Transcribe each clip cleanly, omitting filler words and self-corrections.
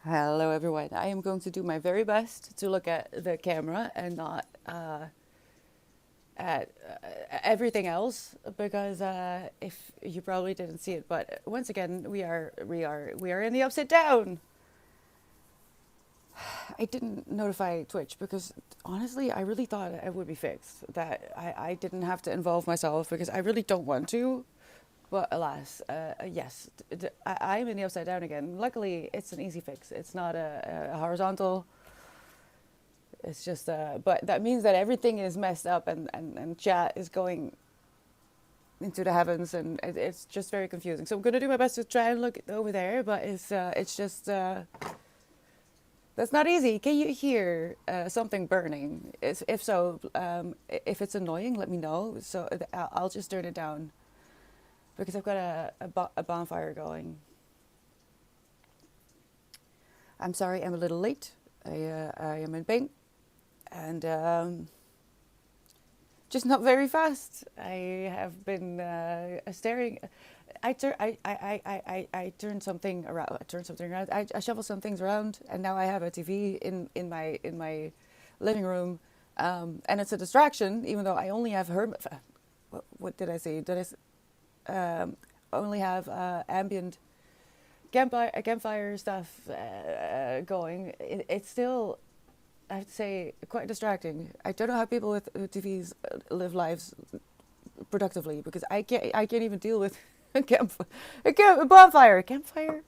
Hello, everyone. I am going to do my very best to look at the camera and not at everything else because if you probably didn't see it, but once again, we are in the upside down. I didn't notify Twitch because honestly, I really thought it would be fixed. That I didn't have to involve myself because I really don't want to. But alas, yes, I'm in the upside down again. Luckily, it's an easy fix. It's not a horizontal. It's just, but that means that everything is messed up and chat is going into the heavens and it's just very confusing. So I'm going to do my best to try and look over there, but it's just, that's not easy. Can you hear something burning? If so, if it's annoying, let me know. So I'll just turn it down because I've got a bonfire going. I'm sorry, I'm a little late. I am in pain and just not very fast. I have been staring. I turned something around. I turned something around. I shuffled some things around, and now I have a TV in my living room, and it's a distraction. Even though I only have her. What did I say? Only have ambient campfire stuff going. It's still, I'd say, quite distracting. I don't know how people with TVs live lives productively because I can't even deal with a bonfire. Campfire?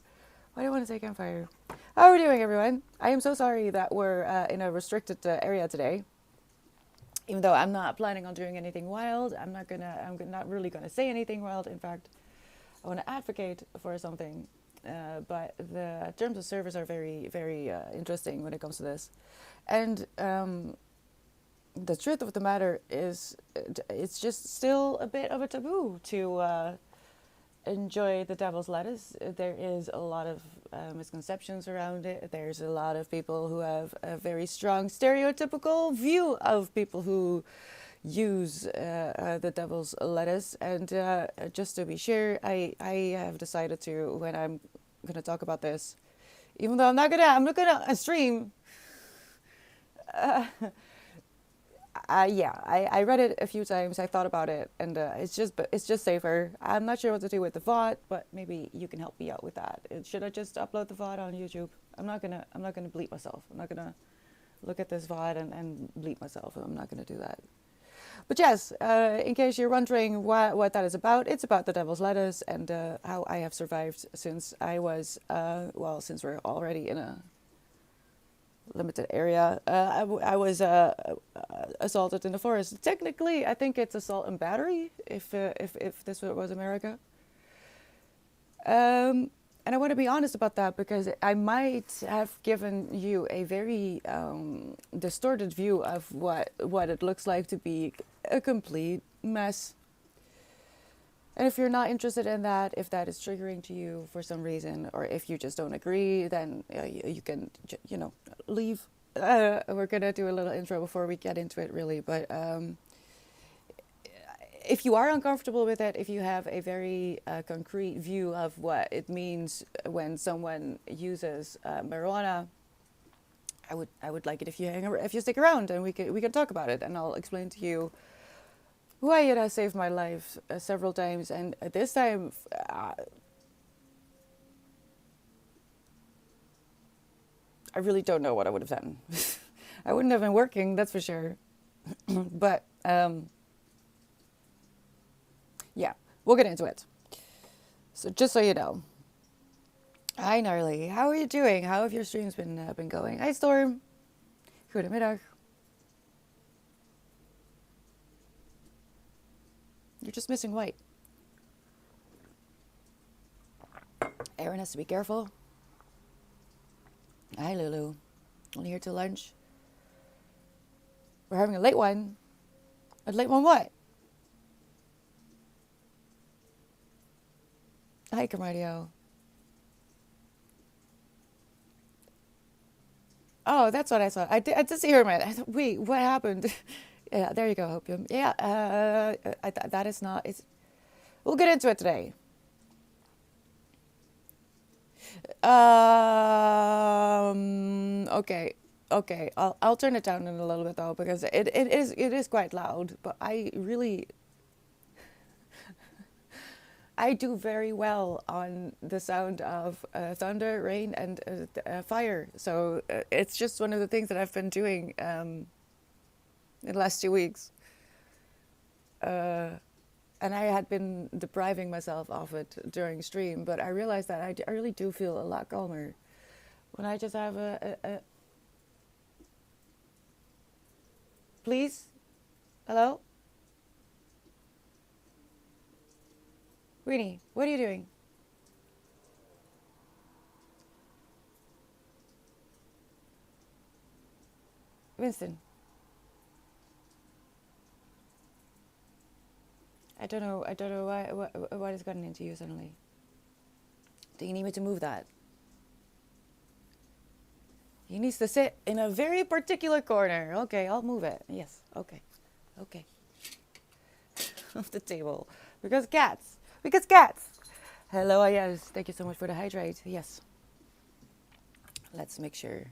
Why do I want to say campfire? How are we doing, everyone? I am so sorry that we're in a restricted area today. Even though I'm not planning on doing anything wild, I'm not really gonna say anything wild. In fact, I want to advocate for something, but the terms of service are very, very interesting when it comes to this. And the truth of the matter is, it's just still a bit of a taboo to enjoy the devil's lettuce. There is a lot of misconceptions around it. There's a lot of people who have a very strong stereotypical view of people who use the devil's lettuce. And just to be sure, I have decided to, when I'm going to talk about this, even though I'm not gonna stream. Uh, I read it a few times. I thought about it, and it's just safer. I'm not sure what to do with the VOD, but maybe you can help me out with that. Should I just upload the VOD on YouTube? I'm not gonna bleep myself. I'm not gonna look at this VOD and bleep myself. I'm not gonna do that. But yes, in case you're wondering what that is about, it's about the devil's lettuce and how I have survived since I was since we're already in a limited area. I was assaulted in the forest. Technically, I think it's assault and battery if this was America. And I want to be honest about that because I might have given you a very distorted view of what it looks like to be a complete mess. And if you're not interested in that, if that is triggering to you for some reason, or if you just don't agree, then you can, leave. We're going to do a little intro before we get into it, really. But if you are uncomfortable with it, if you have a very concrete view of what it means when someone uses marijuana, I would like it if you stick around and we can talk about it, and I'll explain to you why it has saved my life several times, and this time I really don't know what I would have done. I wouldn't have been working, that's for sure. But yeah, we'll get into it. So just so you know, hi Gnarly, how are you doing? How have your streams been going? Hi Storm, goedemiddag. You're just missing white. Aaron has to be careful. Hi Lulu, only here till lunch. We're having a late one. A late one what? Hi Carmadio. Oh, that's what I saw. I did see her, man. I thought, wait, what happened? Yeah, there you go, Hopium. Yeah, that is not. We'll get into it today. Okay. Okay. I'll turn it down in a little bit though because it is quite loud. But I do very well on the sound of thunder, rain, and fire. So it's just one of the things that I've been doing in the last 2 weeks. Uh, and I had been depriving myself of it during stream, but I realized that I really do feel a lot calmer when I just have a please, hello, Winnie, what are you doing? Winston, I don't know what has gotten into you suddenly. Do you need me to move that? He needs to sit in a very particular corner. Okay, I'll move it. Yes, okay, okay. Off the table. Because cats. Because cats. Hello, yes. Thank you so much for the hydrate. Yes. Let's make sure.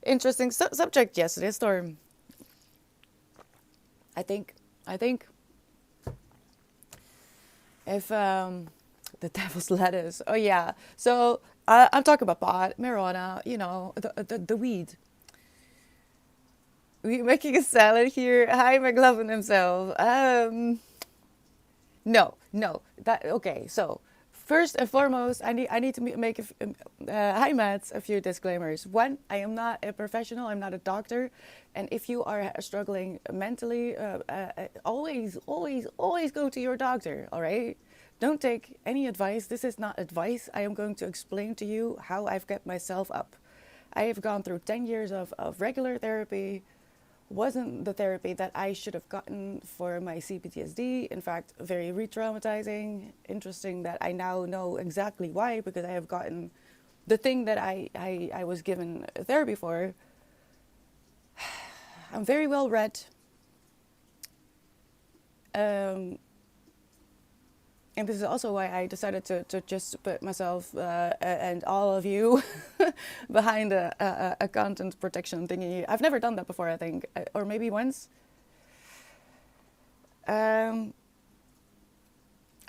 Interesting subject yesterday, Storm. I think if the devil's lettuce. Oh yeah. So I'm talking about pot, marijuana. You know, the weed. We making a salad here. Hi, McLovin himself. No, no. That okay. So first and foremost, I need to make hi Matt, a few disclaimers. One, I am not a professional. I'm not a doctor, and if you are struggling mentally, always go to your doctor. All right. Don't take any advice. This is not advice. I am going to explain to you how I've kept myself up. I have gone through 10 years of regular therapy, wasn't the therapy that I should have gotten for my CPTSD. In fact, very re-traumatizing. Interesting that I now know exactly why, because I have gotten the thing that I was given therapy for. I'm very well read. And this is also why I decided to just put myself and all of you behind a content protection thingy. I've never done that before, I think, or maybe once. Um,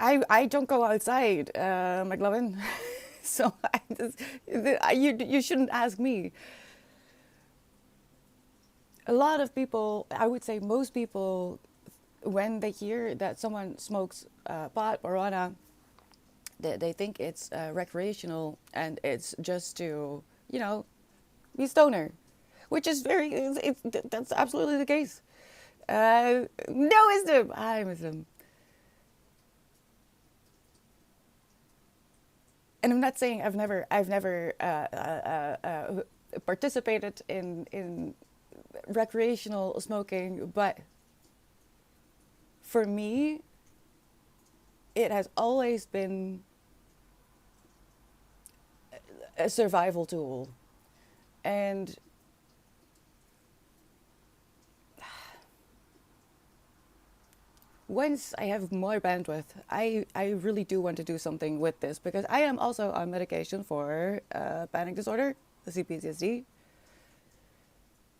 I don't go outside, McLovin, so you shouldn't ask me. A lot of people, I would say most people, when they hear that someone smokes pot, marijuana, they think it's recreational and it's just to, be stoner, which is that's absolutely the case. No wisdom. Hi, wisdom. And I'm not saying I've never participated in recreational smoking, but for me, it has always been a survival tool. And once I have more bandwidth, I really do want to do something with this because I am also on medication for panic disorder, the CPTSD,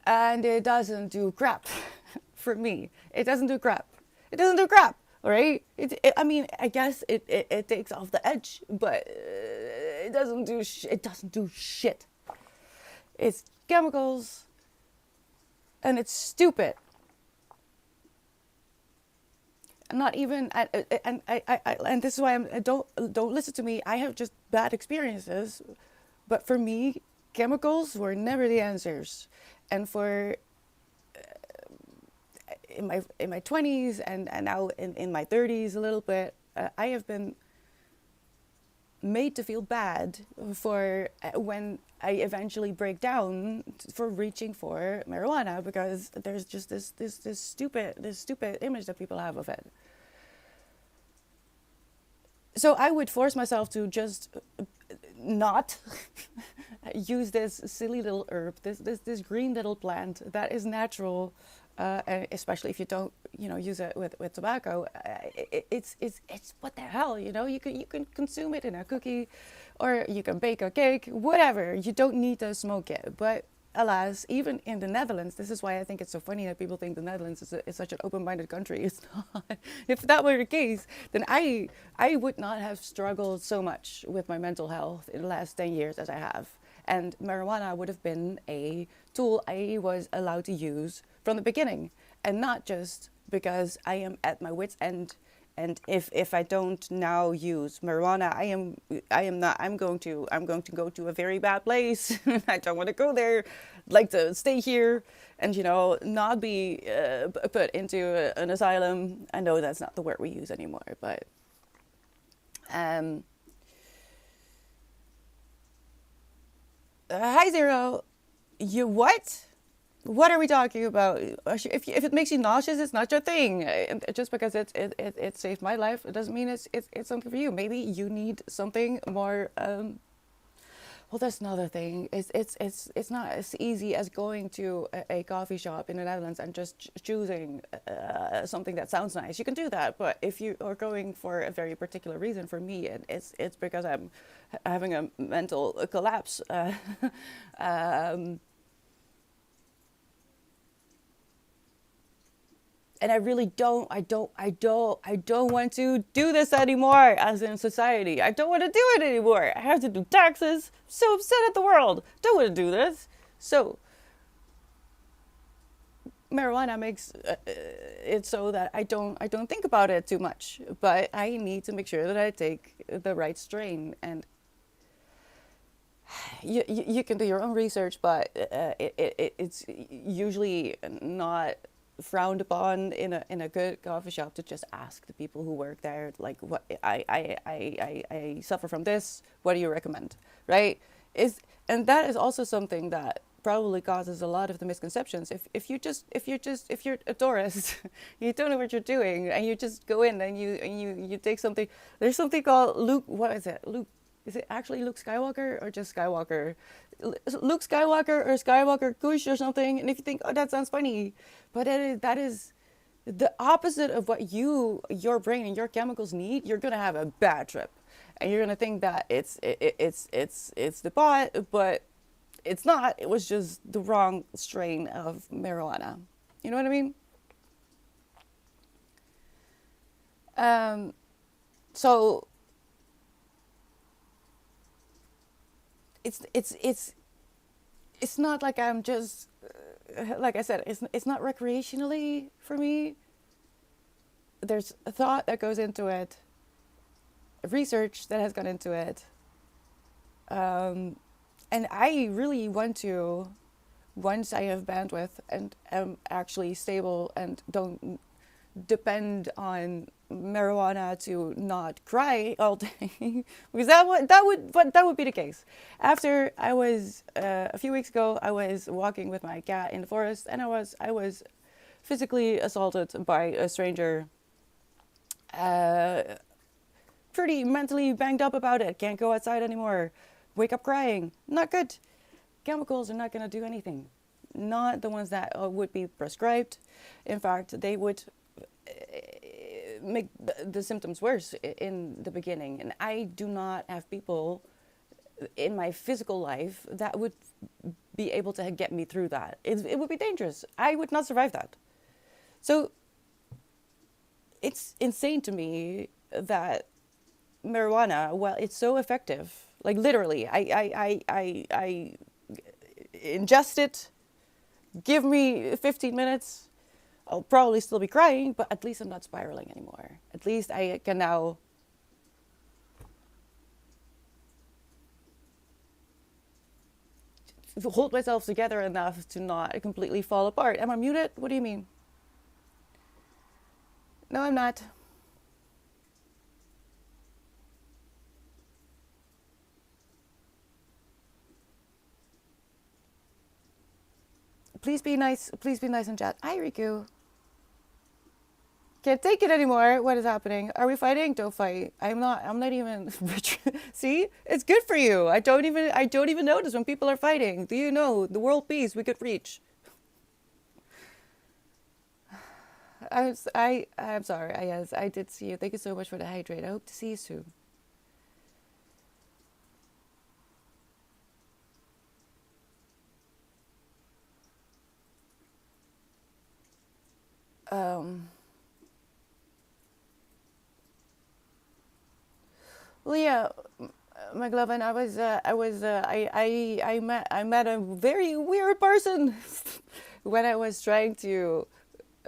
and it doesn't do crap for me. It doesn't do crap. It doesn't do crap, all right? I mean, I guess it takes off the edge, but it doesn't do it doesn't do shit. It's chemicals, and it's stupid. Not even and this is why I don't listen to me. I have just bad experiences, but for me, chemicals were never the answers, and for in my 20s and now in my 30s a little bit, I have been made to feel bad for when I eventually break down for reaching for marijuana because there's just this stupid image that people have of it. So I would force myself to just not use this silly little herb, this green little plant that is natural, and especially if you don't, use it with tobacco. It's what the hell, you can consume it in a cookie, or you can bake a cake, whatever. You don't need to smoke it, but alas, even in the Netherlands, this is why I think it's so funny that people think the Netherlands is such an open-minded country. It's not. If that were the case, then I would not have struggled so much with my mental health in the last 10 years as I have. And marijuana would have been a tool I was allowed to use from the beginning, and not just because I am at my wit's end. And if I don't now use marijuana, I'm going to go to a very bad place. I don't want to go there. I'd like to stay here and, not be put into an asylum. I know that's not the word we use anymore, but hi Zero. You what? What are we talking about? If it makes you nauseous, it's not your thing. And just because it saved my life, it doesn't mean it's something for you. Maybe you need something more. Well, that's another thing. It's not as easy as going to a coffee shop in the Netherlands and just choosing something that sounds nice. You can do that, but if you are going for a very particular reason, for me, it's because I'm having a mental collapse. And I really I don't want to do this anymore as in society. I don't want to do it anymore. I have to do taxes. I'm so upset at the world. Don't want to do this. So marijuana makes it so that I don't think about it too much. But I need to make sure that I take the right strain. And you can do your own research, but it's usually not frowned upon in a good coffee shop to just ask the people who work there, like, what I suffer from this, what do you recommend, right? And that is also something that probably causes a lot of the misconceptions. If you're a tourist, you don't know what you're doing, and you just go in and you take something. There's something called Luke. What is it? Luke. Is it actually Luke Skywalker or just Skywalker? Luke Skywalker or Skywalker Kush or something. And if you think, oh, that sounds funny, but that is the opposite of what your brain and your chemicals need, you're gonna have a bad trip, and you're gonna think that it's the pot, but it's not. It was just the wrong strain of marijuana. You know what I mean? So it's not like I'm just, like I said, it's not recreationally for me. There's a thought that goes into it, research that has gone into it, and I really want to, once I have bandwidth and am actually stable and don't depend on marijuana to not cry all day, because that would be the case. After I was a few weeks ago, I was walking with my cat in the forest, and I was physically assaulted by a stranger. Pretty mentally banged up about it. Can't go outside anymore. Wake up crying. Not good. Chemicals are not going to do anything. Not the ones that would be prescribed. In fact, they would make the symptoms worse in the beginning. And I do not have people in my physical life that would be able to get me through that. It would be dangerous. I would not survive that. So it's insane to me that marijuana, well, it's so effective. Like literally, I ingest it. Give me 15 minutes. I'll probably still be crying, but at least I'm not spiraling anymore. At least I can now hold myself together enough to not completely fall apart. Am I muted? What do you mean? No, I'm not. Please be nice. Please be nice in chat. Hi, Riku. Can't take it anymore. What is happening? Are we fighting? Don't fight. I'm not even. See, it's good for you. I don't even notice when people are fighting. Do you know the world peace we could reach? I'm sorry. Yes, I did see you. Thank you so much for the hydrate. I hope to see you soon. Um, well, yeah, McLovin, I met a very weird person when I was trying to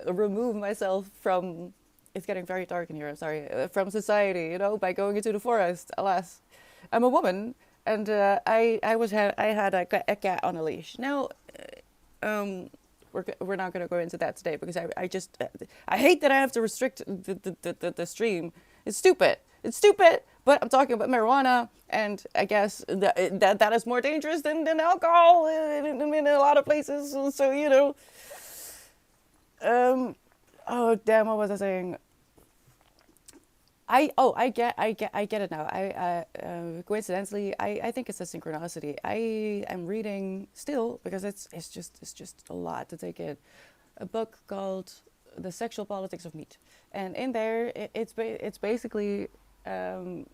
remove myself from. It's getting very dark in here. I'm sorry. From society, by going into the forest. Alas, I'm a woman, and I had a cat on a leash. Now, um, we're not going to go into that today because I just I hate that I have to restrict the stream. It's stupid. It's stupid. But I'm talking about marijuana, and I guess that is more dangerous than alcohol in a lot of places. So oh damn, what was I saying? I get it now. I coincidentally, I think it's a synchronicity. I am reading still because it's just a lot to take in. A book called The Sexual Politics of Meat, and in there it's basically no,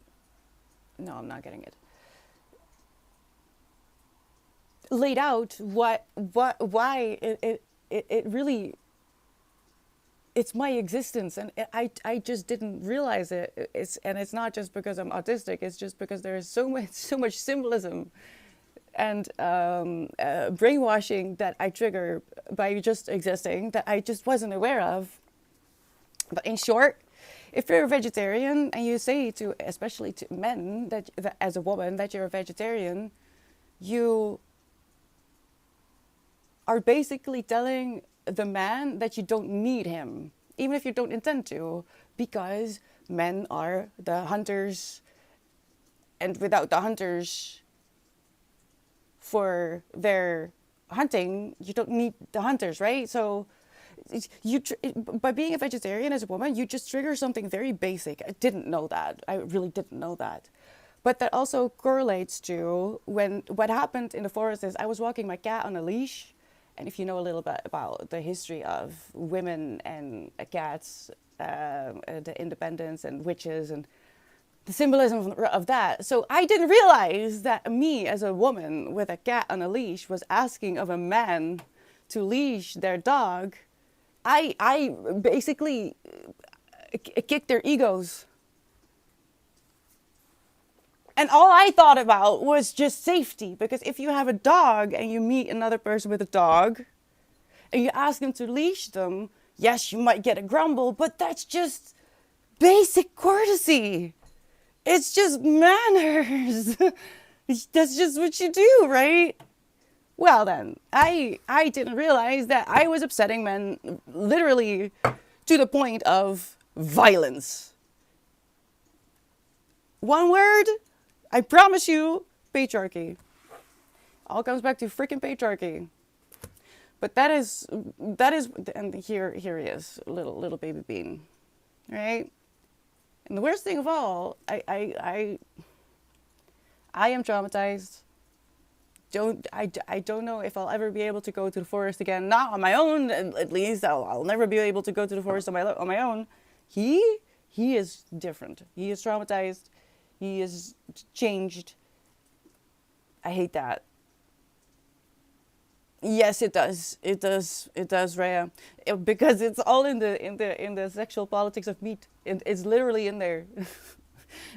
I'm not getting it. Laid out what why it really it's my existence, and I just didn't realize it. It's not just because I'm autistic. It's just because there is so much symbolism and brainwashing that I trigger by just existing that I just wasn't aware of. But in short, if you're a vegetarian and you say to, especially to men, that as a woman that you're a vegetarian, you are basically telling the man that you don't need him, even if you don't intend to, because men are the hunters, and without the hunters for their hunting, you don't need the hunters, right? So by being a vegetarian as a woman, you just trigger something very basic. I didn't know that. I really didn't know that. But that also correlates to when what happened in the forest is I was walking my cat on a leash. And if you know a little bit about the history of women and cats, the independence and witches and the symbolism of that. So I didn't realize that me as a woman with a cat on a leash was asking of a man to leash their dog. I basically kicked their egos. And all I thought about was just safety. Because if you have a dog and you meet another person with a dog and you ask them to leash them, yes, you might get a grumble, but that's just basic courtesy. It's just manners. That's just what you do, right? Well then, I didn't realize that I was upsetting men literally to the point of violence. One word, I promise you, patriarchy. All comes back to freaking patriarchy. But that is, and here he is, little baby bean, right? And the worst thing of all, I am traumatized. I don't know if I'll ever be able to go to the forest again. Not on my own, at least. I'll never be able to go to the forest on my own. He is different. He is traumatized. He is changed. I hate that. Yes, it does. It does. It does, Rhea. Because it's all in the sexual politics of meat. It's literally in there.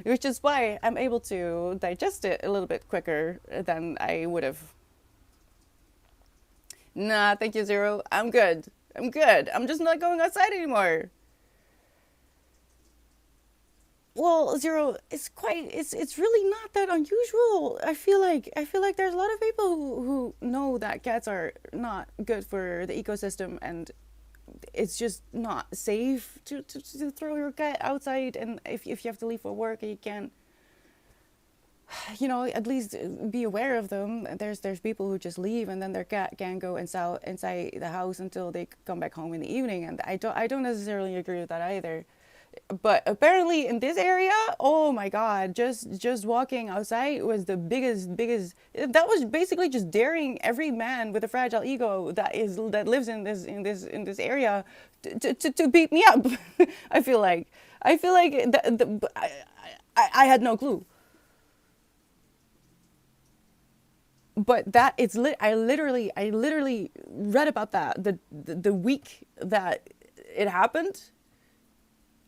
Which is why I'm able to digest it a little bit quicker than I would have. Nah, thank you, Zero. I'm good. I'm good. I'm just not going outside anymore. Well, Zero, it's really not that unusual. I feel like there's a lot of people who know that cats are not good for the ecosystem, and it's just not safe to throw your cat outside. And if you have to leave for work and you can't, at least be aware of them. There's people who just leave and then their cat can go inside the house until they come back home in the evening. And I don't necessarily agree with that either. But apparently in this area, oh my god, just walking outside was the biggest that was basically just daring every man with a fragile ego that lives in this area to beat me up. I feel like I had no clue. But that it's lit I literally read about that the week that it happened.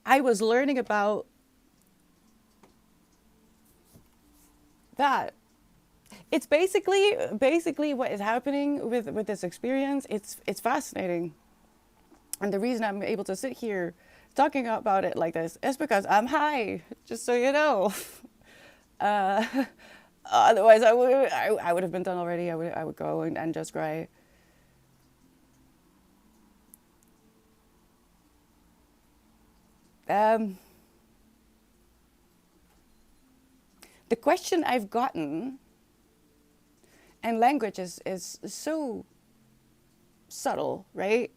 I was learning about that. It's basically what is happening with this experience. It's fascinating, and the reason I'm able to sit here talking about it like this is because I'm high. Just so you know. Uh, Otherwise, I would have been done already. I would go and just cry. Um, the question I've gotten, and language is so subtle, right?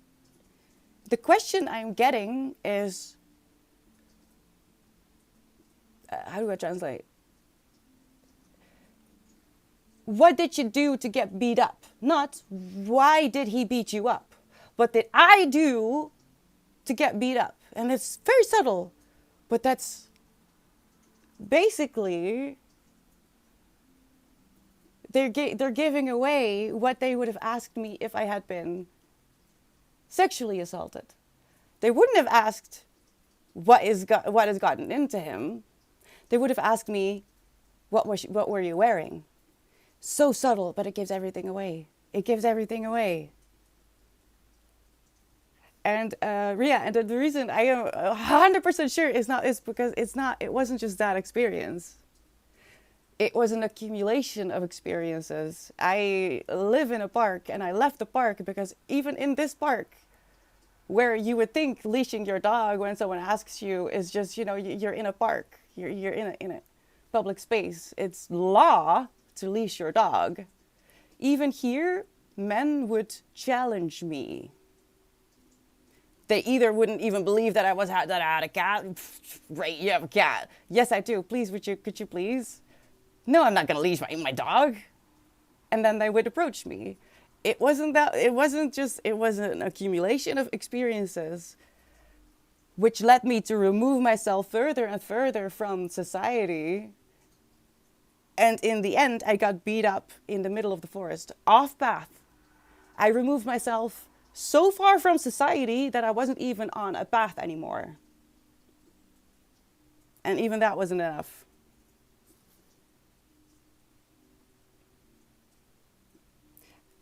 The question I'm getting is, how do I translate? What did you do to get beat up? Not why did he beat you up, but did I do to get beat up? And it's very subtle, but that's basically they're giving away what they would have asked me if I had been sexually assaulted. They wouldn't have asked what has gotten into him. They would have asked me what were you wearing? So subtle, but it gives everything away. It gives everything away. And yeah, and the reason I am 100% sure is because it wasn't just that experience. It was an accumulation of experiences. I live in a park, and I left the park because even in this park, where you would think leashing your dog when someone asks you is just, you're in a park, you're in a public space. It's law to leash your dog. Even here, men would challenge me. They either wouldn't even believe that I had a cat. Right, you have a cat. Yes, I do. Please, could you please? No, I'm not gonna leash my dog. And then they would approach me. It was an accumulation of experiences which led me to remove myself further and further from society. And in the end, I got beat up in the middle of the forest, off path. I removed myself so far from society that I wasn't even on a path anymore. And even that wasn't enough.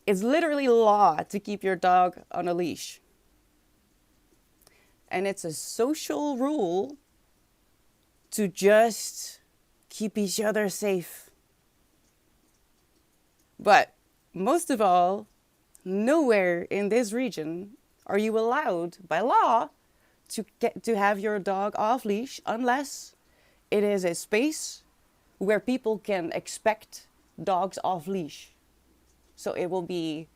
It's literally law to keep your dog on a leash. And it's a social rule to just keep each other safe. But most of all, nowhere in this region are you allowed by law to have your dog off leash unless it is a space where people can expect dogs off leash. So it will be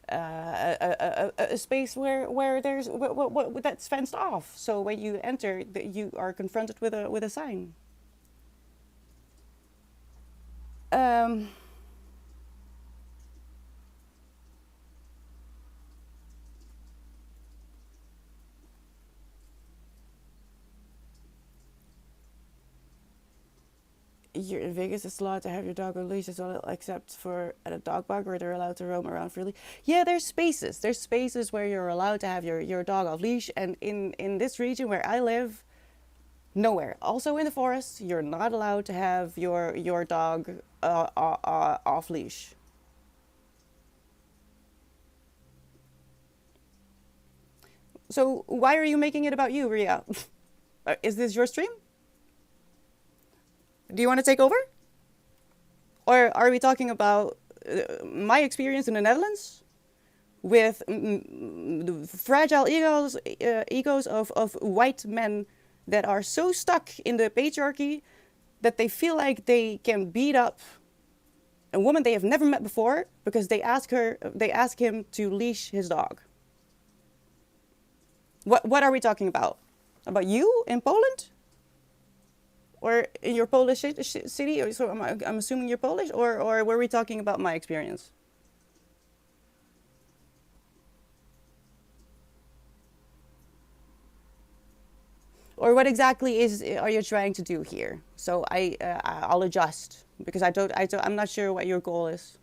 a space where there's that's fenced off. So when you enter, you are confronted with a sign. In Vegas, it's allowed to have your dog on leash as well, except for at a dog park where they're allowed to roam around freely. Yeah, there's spaces. There's spaces where you're allowed to have your dog off leash, and in this region where I live, nowhere. Also in the forest, you're not allowed to have your dog off leash. So why are you making it about you, Ria? Is this your stream? Do you want to take over? Or are we talking about my experience in the Netherlands with fragile egos of white men that are so stuck in the patriarchy that they feel like they can beat up a woman they have never met before because they ask him to leash his dog? What are we talking about? About you in Poland? Or in your Polish city? Or so I'm assuming you're Polish? Or were we talking about my experience? Or what exactly are you trying to do here? So I'll adjust because I'm not sure what your goal is.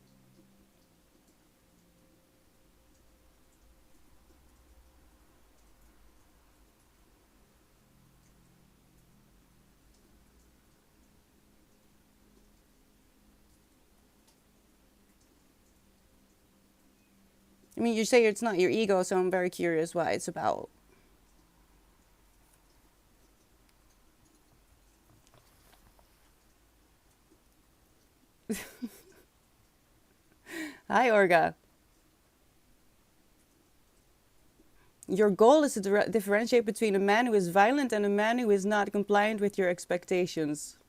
I mean, you say it's not your ego, so I'm very curious what it's about. Hi, Orga. Your goal is to differentiate between a man who is violent and a man who is not compliant with your expectations.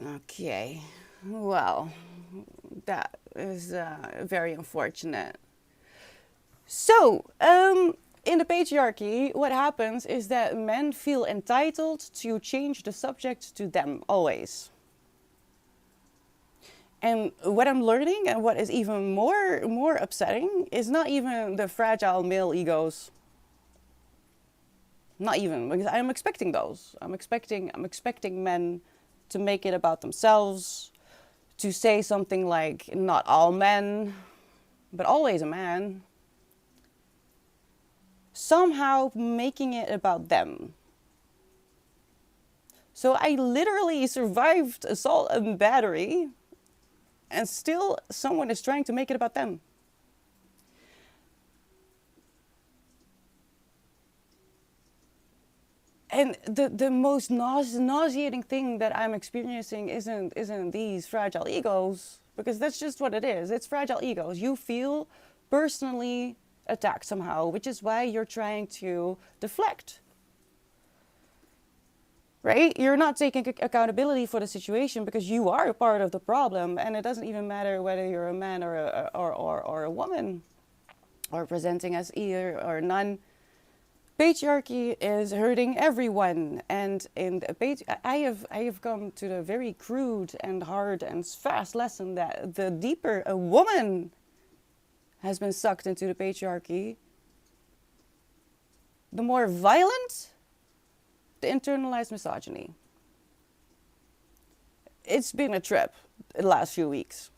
Okay. Well, that is very unfortunate. So, in the patriarchy, what happens is that men feel entitled to change the subject to them always. And what I'm learning and what is even more upsetting is not even the fragile male egos. Not even, because I'm expecting those. I'm expecting men to make it about themselves, to say something like not all men, but always a man. Somehow making it about them. So I literally survived assault and battery, and still someone is trying to make it about them. And the most nauseating thing that I'm experiencing isn't these fragile egos, because that's just what it is. It's fragile egos. You feel personally attacked somehow, which is why you're trying to deflect. Right? You're not taking accountability for the situation because you are a part of the problem, and it doesn't even matter whether you're a man or a woman, or presenting as either or none. Patriarchy is hurting everyone, and I have come to the very crude and hard and fast lesson that the deeper a woman has been sucked into the patriarchy, the more violent the internalized misogyny. It's been a trip the last few weeks.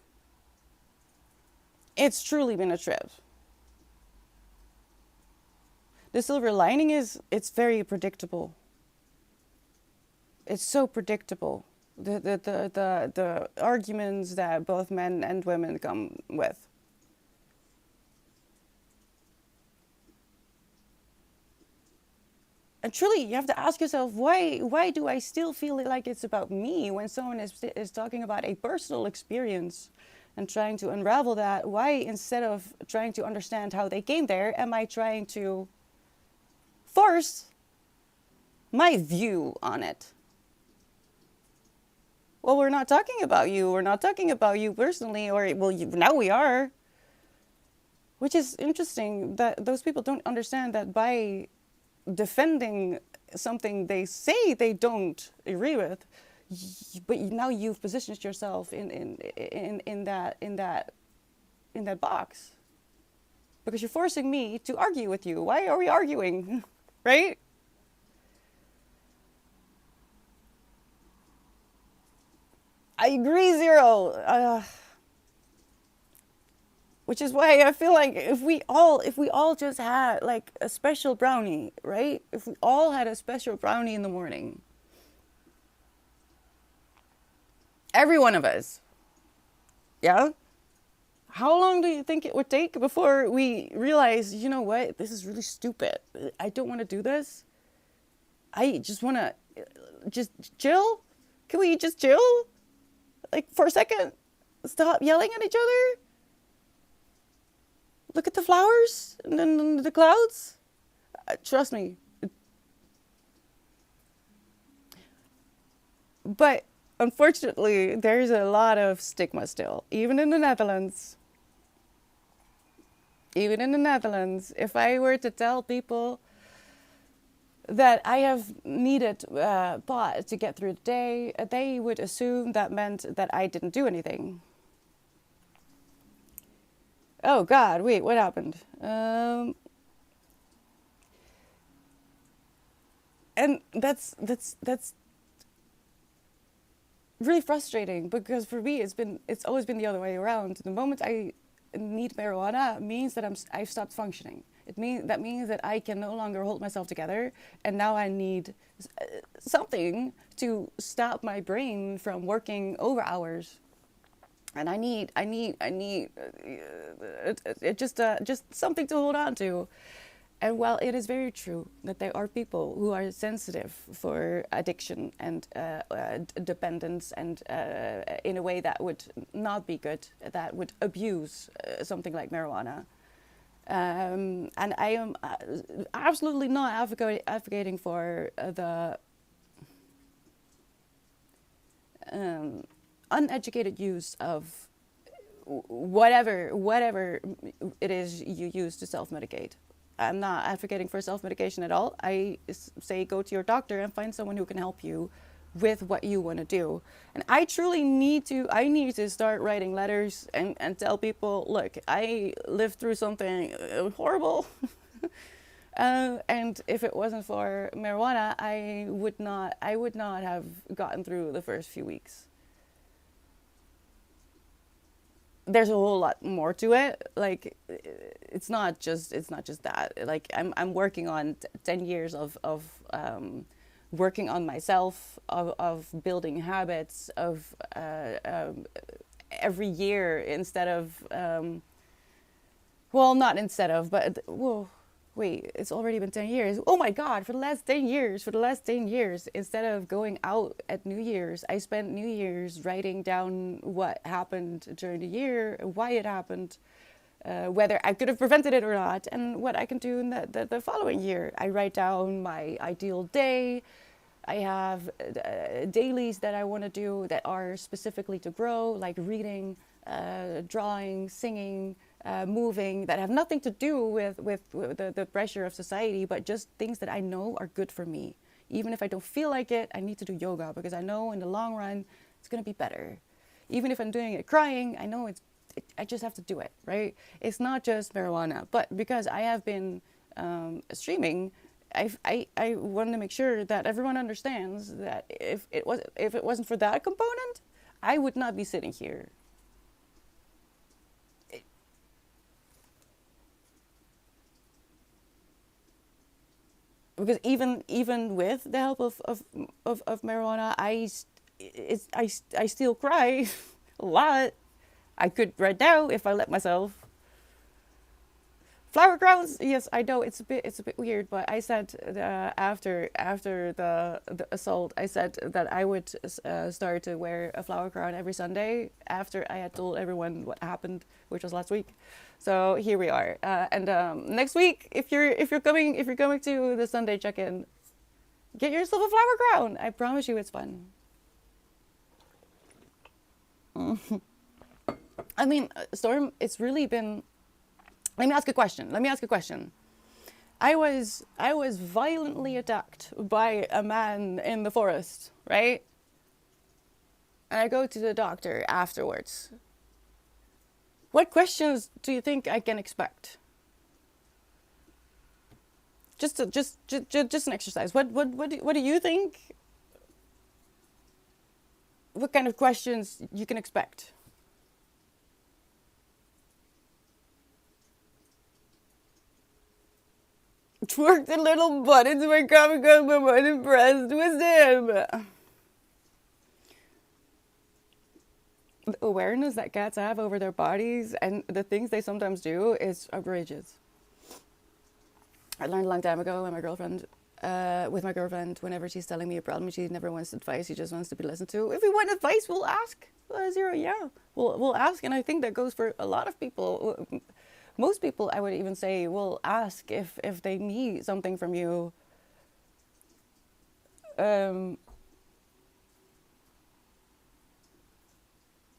It's truly been a trip. The silver lining is it's very predictable. It's so predictable. The arguments that both men and women come with. And truly, you have to ask yourself, why do I still feel like it's about me when someone is talking about a personal experience and trying to unravel that? Why, instead of trying to understand how they came there, am I trying to force my view on it? Well, we're not talking about you. We're not talking about you personally, or, well, now we are. Which is interesting that those people don't understand that by defending something they say they don't agree with, but now you've positioned yourself in that box, because you're forcing me to argue with you. Why are we arguing? Right? I agree, Zero. Which is why I feel like if we all just had like a special brownie, right? If we all had a special brownie in the morning, every one of us, yeah? How long do you think it would take before we realize, you know what, this is really stupid. I don't want to do this. I just want to just chill. Can we just chill? Like for a second? Stop yelling at each other? Look at the flowers and then the clouds. Trust me. But unfortunately, there's a lot of stigma still, even in the Netherlands. even in the Netherlands, if I were to tell people that I have needed pot to get through the day, they would assume that meant that I didn't do anything. Oh God, wait, what happened? And that's really frustrating because for me it's always been the other way around. The moment I need marijuana means that I've stopped functioning. That means that I can no longer hold myself together, and now I need something to stop my brain from working over hours. And I need just something to hold on to. And while it is very true that there are people who are sensitive for addiction and dependence, and in a way that would not be good, that would abuse something like marijuana. And I am absolutely not advocating for the uneducated use of whatever it is you use to self-medicate. I'm not advocating for self-medication at all. I say go to your doctor and find someone who can help you with what you want to do. And I truly need to start writing letters and tell people, look, I lived through something horrible. And if it wasn't for marijuana, I would not have gotten through the first few weeks. There's a whole lot more to it. Like, it's not just that. Like, I'm working on 10 years of working on myself, of building habits, of every year instead of well, not instead of, but well, wait, it's already been 10 years. Oh my God, for the last 10 years, instead of going out at New Year's, I spent New Year's writing down what happened during the year, why it happened, whether I could have prevented it or not, and what I can do in the following year. I write down my ideal day. I have dailies that I want to do that are specifically to grow, like reading, drawing, singing, moving, that have nothing to do with the pressure of society, but just things that I know are good for me. Even if I don't feel like it, I need to do yoga because I know in the long run it's going to be better. Even if I'm doing it crying, I know I just have to do it, right? It's not just marijuana, but because I have been streaming, I want to make sure that everyone understands that if it wasn't for that component, I would not be sitting here. Because even with the help of marijuana, I still cry a lot. I could right now if I let myself. Flower crowns, yes, I know it's a bit weird, but I said after the assault, I said that I would start to wear a flower crown every Sunday after I had told everyone what happened, which was last week. So here we are, and next week, if you're coming to the Sunday check-in, get yourself a flower crown. I promise you, it's fun. I mean, Storm, it's really been. Let me ask a question. I was violently attacked by a man in the forest, right? And I go to the doctor afterwards. What questions do you think I can expect? Just an exercise. What do you think? What kind of questions you can expect? Twerked a little butt into my coffee cup, I'm unimpressed with him. The awareness that cats have over their bodies and the things they sometimes do is outrageous. I learned a long time ago with my girlfriend, whenever she's telling me a problem, she never wants advice, she just wants to be listened to. If we want advice, we'll ask. We'll ask, and I think that goes for a lot of people. Most people, I would even say, will ask if they need something from you.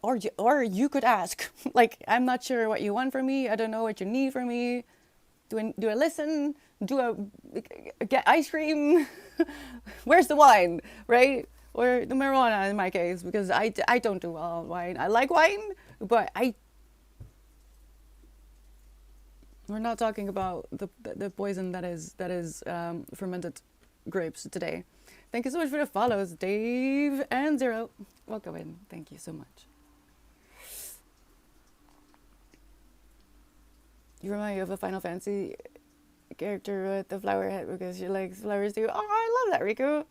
or you could ask. Like, I'm not sure what you want from me. I don't know what you need from me. Do I listen? Do I get ice cream? Where's the wine, right? Or the marijuana in my case, because I don't do well on wine. I like wine, but we're not talking about the poison that is fermented grapes today. Thank you so much for the follows, Dave and Zero. Welcome in. Thank you so much. You remind me of a Final Fantasy character with the flower head because she likes flowers too. Oh, I love that, Riku.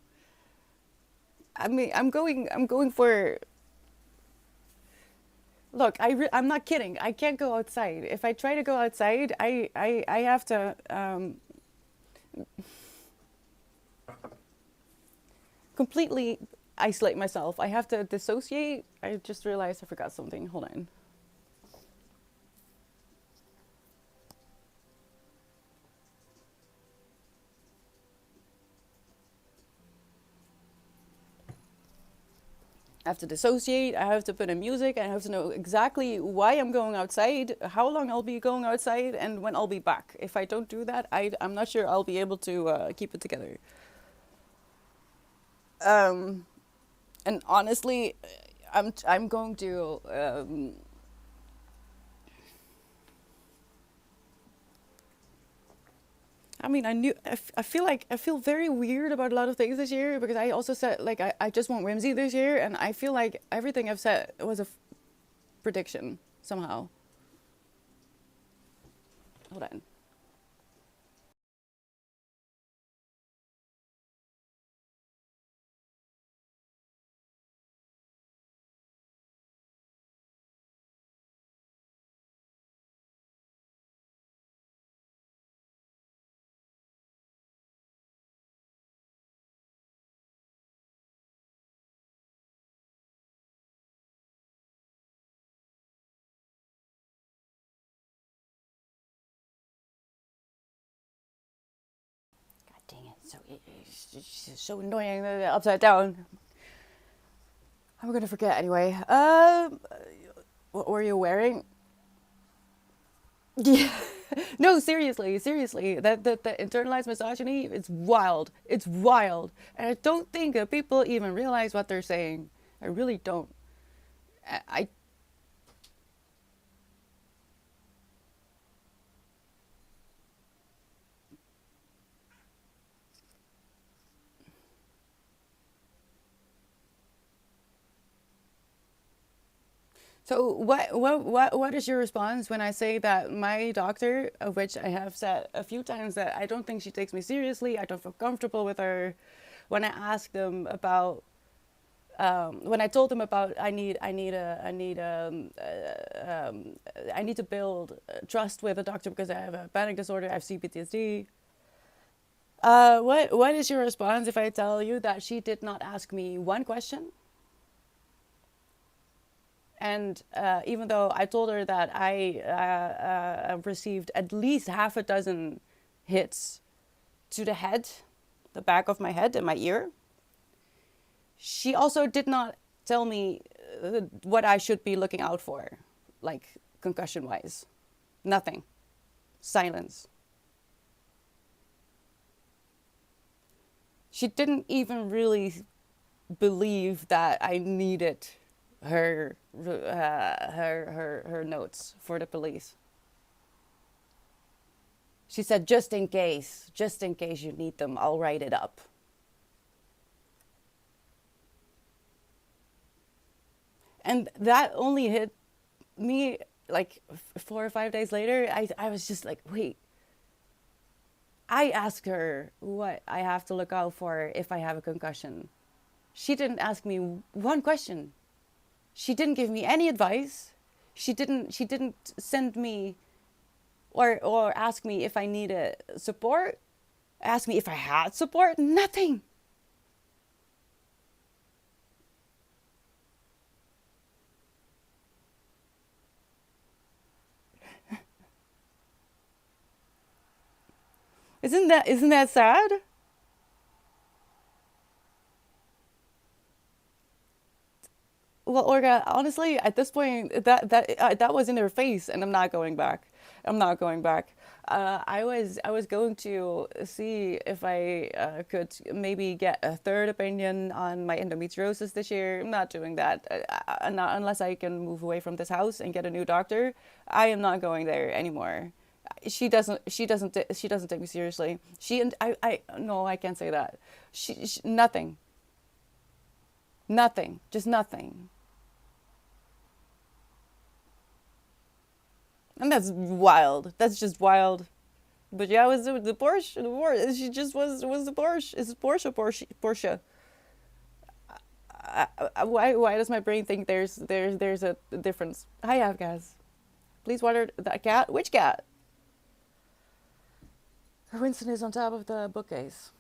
I mean, I'm going for. Look, I'm not kidding. I can't go outside. If I try to go outside, I have to completely isolate myself. I have to dissociate. I just realized I forgot something. Hold on. I have to dissociate. I have to put in music. I have to know exactly why I'm going outside, how long I'll be going outside, and when I'll be back. If I don't do that, I'm not sure I'll be able to keep it together. Um, and honestly, I'm going to. I mean, I feel very weird about a lot of things this year because I also said like I just want whimsy this year, and I feel like everything I've said was a prediction somehow. Hold on. God dang it! It's so annoying. Upside down. I'm gonna forget anyway. What were you wearing? Yeah. No, seriously, seriously. That internalized misogyny, it's wild. It's wild. And I don't think that people even realize what they're saying. I really don't. I So what is your response when I say that my doctor, of which I have said a few times that I don't think she takes me seriously, I don't feel comfortable with her, when I ask them about when I told them about I need to build trust with a doctor because I have a panic disorder, I have CPTSD. What is your response if I tell you that she did not ask me one question? And even though I told her that I received at least half a dozen hits to the head, the back of my head and my ear, she also did not tell me what I should be looking out for, like concussion wise. Nothing. Silence. She didn't even really believe that I needed her notes for the police. She said, just in case you need them, I'll write it up. And that only hit me like 4 or 5 days later. I was just like, wait. I asked her what I have to look out for if I have a concussion. She didn't ask me one question. She didn't give me any advice. She didn't send me or ask me if I needed support. Ask me if I had support. Nothing. Isn't that sad? Well, Olga, honestly, at this point, that was in their face, and I'm not going back. I'm not going back. I was going to see if I could maybe get a third opinion on my endometriosis this year. I'm not doing that. Not unless I can move away from this house and get a new doctor. I am not going there anymore. She doesn't take me seriously. She and I no, I can't say that. She nothing. Nothing. Just nothing. And that's wild. That's just wild. But yeah, it was the Porsche. The Porsche. She just was the Porsche. It's Porsche. Porsche. Porsche. Why does my brain think there's a difference? Hi, Avgaz. Please water that cat. Which cat? Winston is on top of the bookcase.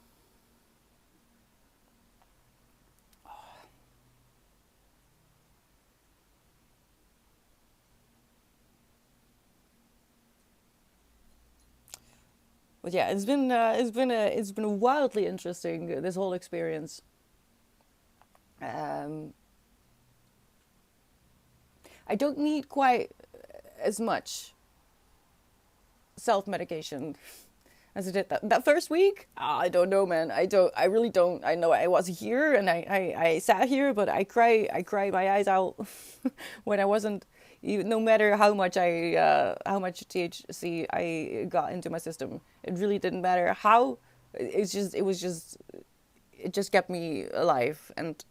But yeah, it's been wildly interesting, this whole experience. Um, I don't need quite as much self medication as I did that first week. I don't know, man. I really don't. I know I was here and I sat here, but I cried my eyes out when I wasn't. Even, no matter how much THC I got into my system, it really didn't matter how. It just kept me alive and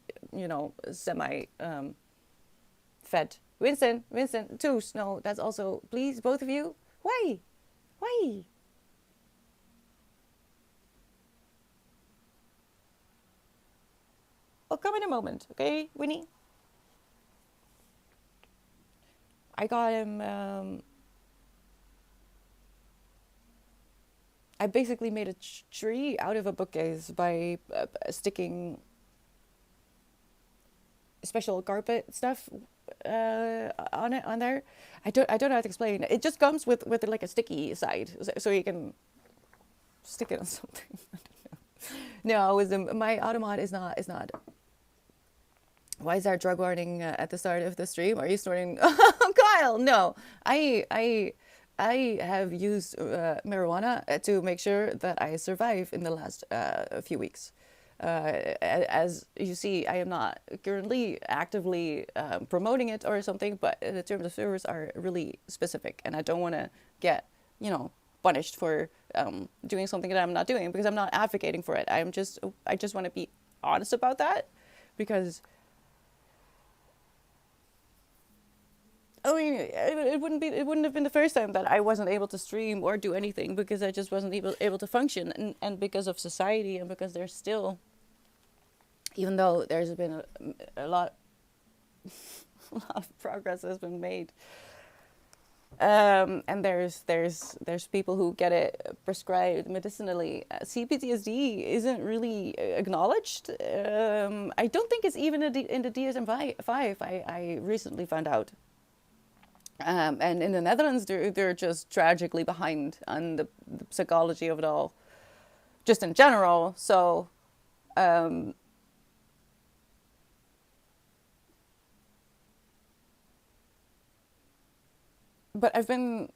semi fed. Winston, Toos. No, that's also, please, both of you. Why? I'll come in a moment, okay, Winnie? I got him. I basically made a tree out of a bookcase by sticking special carpet stuff on there. I don't know how to explain. It just comes with like a sticky side, so you can stick it on something. I don't know. No, my automat is not. Why is there a drug warning at the start of the stream? Are you snorting? Kyle, no. I have used marijuana to make sure that I survive in the last few weeks. As you see, I am not currently actively promoting it or something, but the terms of service are really specific, and I don't want to get, punished for doing something that I'm not doing because I'm not advocating for it. I just want to be honest about that because I mean, it wouldn't have been the first time that I wasn't able to stream or do anything because I just wasn't able to function, and because of society, and because there's still, even though there's been a lot, a lot of progress has been made, and there's people who get it prescribed medicinally. CPTSD isn't really acknowledged. I don't think it's even in the DSM-5. I recently found out. And in the Netherlands, they're just tragically behind on the psychology of it all, just in general. So, but I've been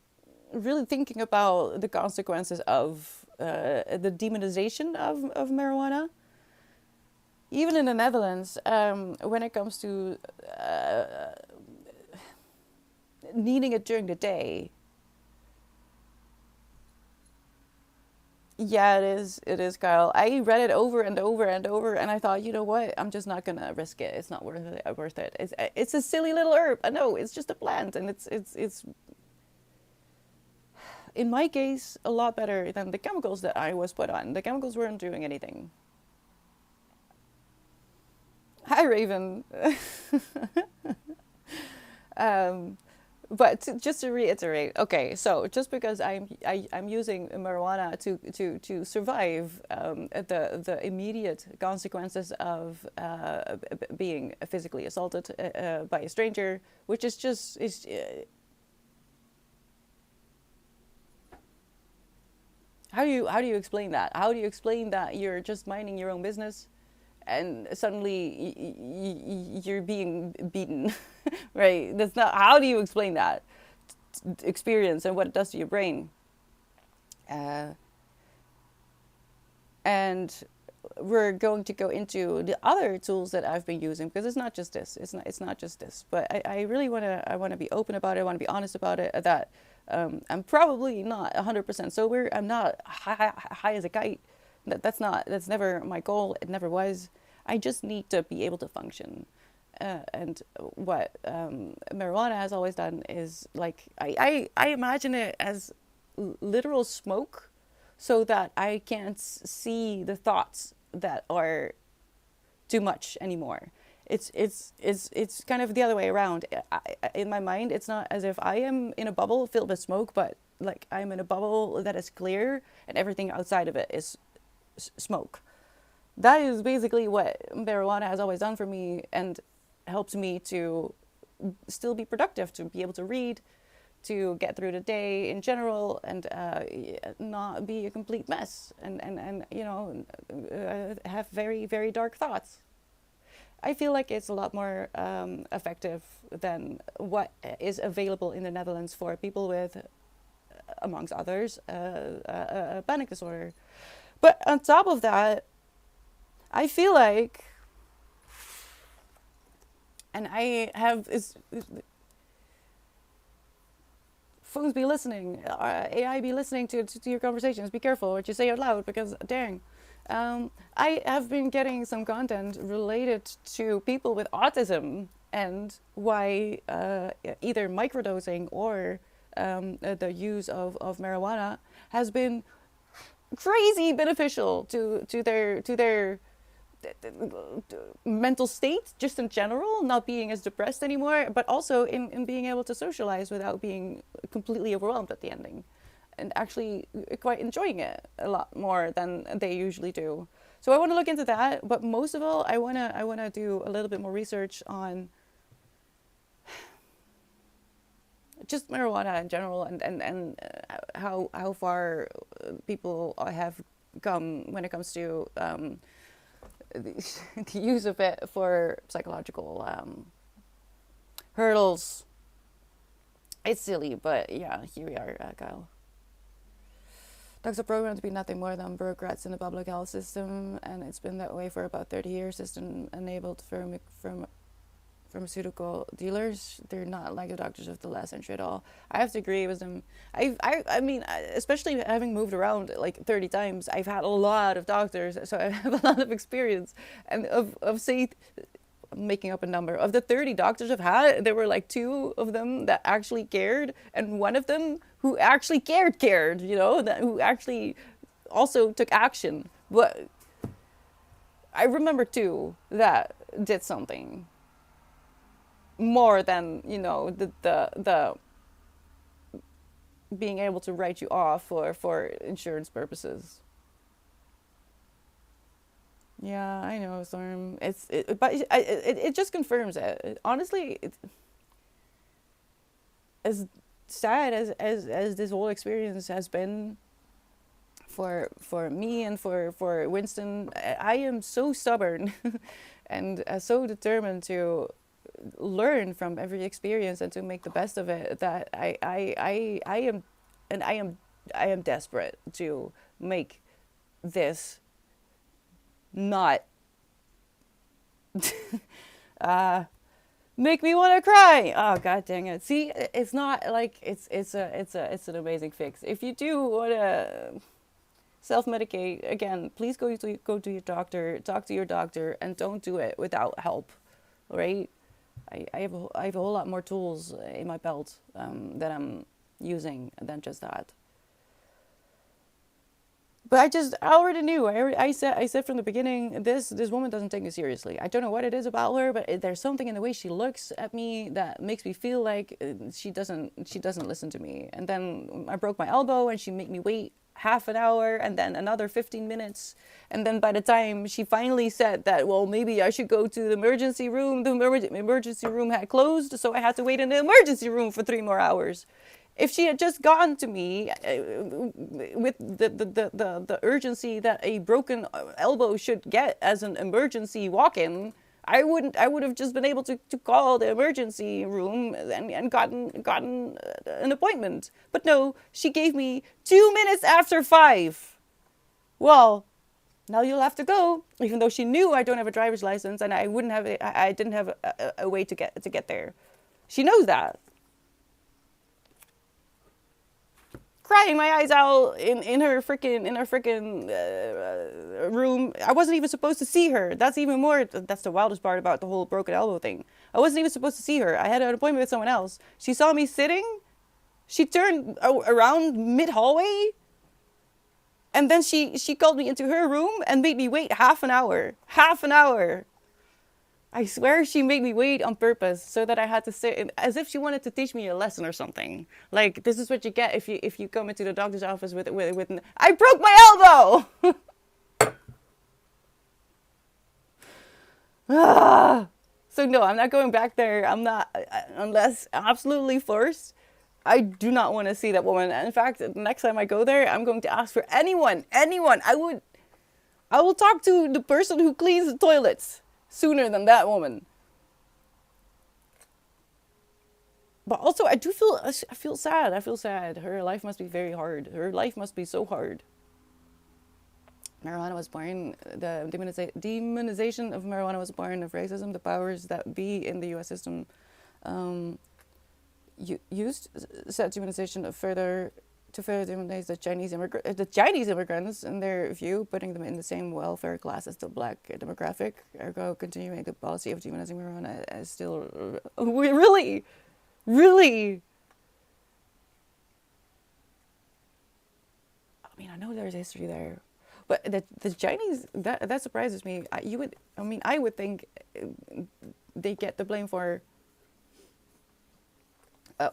really thinking about the consequences of the demonization of marijuana. Even in the Netherlands, when it comes to needing it during the day. Yeah, it is, Kyle. I read it over and over and over, and I thought, you know what? I'm just not gonna risk it. It's not worth it. It's a silly little herb. I know it's just a plant, and it's in my case a lot better than the chemicals that I was put on. The chemicals weren't doing anything. Hi, Raven. um, But just to reiterate, okay, so just because I'm using marijuana to survive the immediate consequences of being physically assaulted by a stranger, which is just how do you explain that? How do you explain that you're just minding your own business, and suddenly you're being beaten, right? That's not, how do you explain that experience and what it does to your brain? And we're going to go into the other tools that I've been using, because it's not just this. It's not just this. But I really wanna be open about it. I wanna be honest about it. That I'm probably not 100% sober. I'm not high as a kite. That's never my goal. It never was. I just need to be able to function. And what marijuana has always done is, like, I imagine it as literal smoke, so that I can't see the thoughts that are too much anymore. It's kind of the other way around. In my mind, it's not as if I am in a bubble filled with smoke, but like I'm in a bubble that is clear, and everything outside of it is smoke. That is basically what marijuana has always done for me, and helps me to still be productive, to be able to read, to get through the day in general, and not be a complete mess, and have very, very dark thoughts. I feel like it's a lot more effective than what is available in the Netherlands for people with, amongst others, a panic disorder. But on top of that, I feel like, and I have phones be listening, AI be listening to your conversations. Be careful what you say out loud, because dang. I have been getting some content related to people with autism, and why either microdosing or the use of marijuana has been crazy beneficial to their mental state, just in general, not being as depressed anymore, but also in being able to socialize without being completely overwhelmed at the ending, and actually quite enjoying it a lot more than they usually do. So I want to look into that, but most of all, I wanna do a little bit more research on just marijuana in general, and how far people have come when it comes to the use of it for psychological hurdles. It's silly, but yeah, here we are, Kyle. Dogs are programmed to be nothing more than bureaucrats in the public health system, and it's been that way for about 30 years. System-enabled pharmaceutical dealers. They're not like the doctors of the last century at all. I have to agree with them. I mean, especially having moved around like 30 times, I've had a lot of doctors, so I have a lot of experience. And of say, I'm making up a number, of the 30 doctors I've had, there were like 2 of them that actually cared, and one of them who actually cared, you know, that who actually also took action. But I remember 2 that did something more than, you know, the being able to write you off for insurance purposes. Yeah, I know, Storm. But it just confirms it. Honestly, as sad as this whole experience has been for me and for Winston, I am so stubborn and so determined to learn from every experience and to make the best of it, that I am desperate to make this not make me want to cry. Oh, god dang it. See, it's not like it's an amazing fix. If you do want to self-medicate, again, please go to your doctor, talk to your doctor, and don't do it without help. All right? I have a whole lot more tools in my belt that I'm using than just that. But I already knew. I said from the beginning, this woman doesn't take me seriously. I don't know what it is about her, but there's something in the way she looks at me that makes me feel like she doesn't listen to me. And then I broke my elbow, and she made me wait half an hour, and then another 15 minutes. And then by the time she finally said that, well, maybe I should go to the emergency room, the emergency room had closed, so I had to wait in the emergency room for 3 more hours. If she had just gone to me with the urgency that a broken elbow should get as an emergency walk-in, I would have just been able to call the emergency room and gotten an appointment. But no, she gave me 2 minutes after 5. Well, now you'll have to go, even though she knew I don't have a driver's license and I wouldn't have I didn't have a way to get there. She knows that. Crying my eyes out in her freaking room. I wasn't even supposed to see her. That's even more. That's the wildest part about the whole broken elbow thing. I wasn't even supposed to see her. I had an appointment with someone else. She saw me sitting. She turned around mid hallway, and then she called me into her room and made me wait half an hour. Half an hour. I swear she made me wait on purpose so that I had to sit as if she wanted to teach me a lesson or something. Like, this is what you get if you come into the doctor's office with I broke my elbow. So no, I'm not going back there. I'm not, unless absolutely forced. I do not want to see that woman. In fact, next time I go there, I'm going to ask for anyone. I will talk to the person who cleans the toilets sooner than that woman. But also, I feel sad. I feel sad. Her life must be very hard. Her life must be so hard. Marijuana was born, the demonization of marijuana was born of racism. The powers that be in the U.S. system used said demonization to further demonize the Chinese immigrants in their view, putting them in the same welfare class as the black demographic, ergo continuing the policy of demonizing marijuana as still... Really? I mean, I know there's history there, but the Chinese, that surprises me. I would think they get the blame for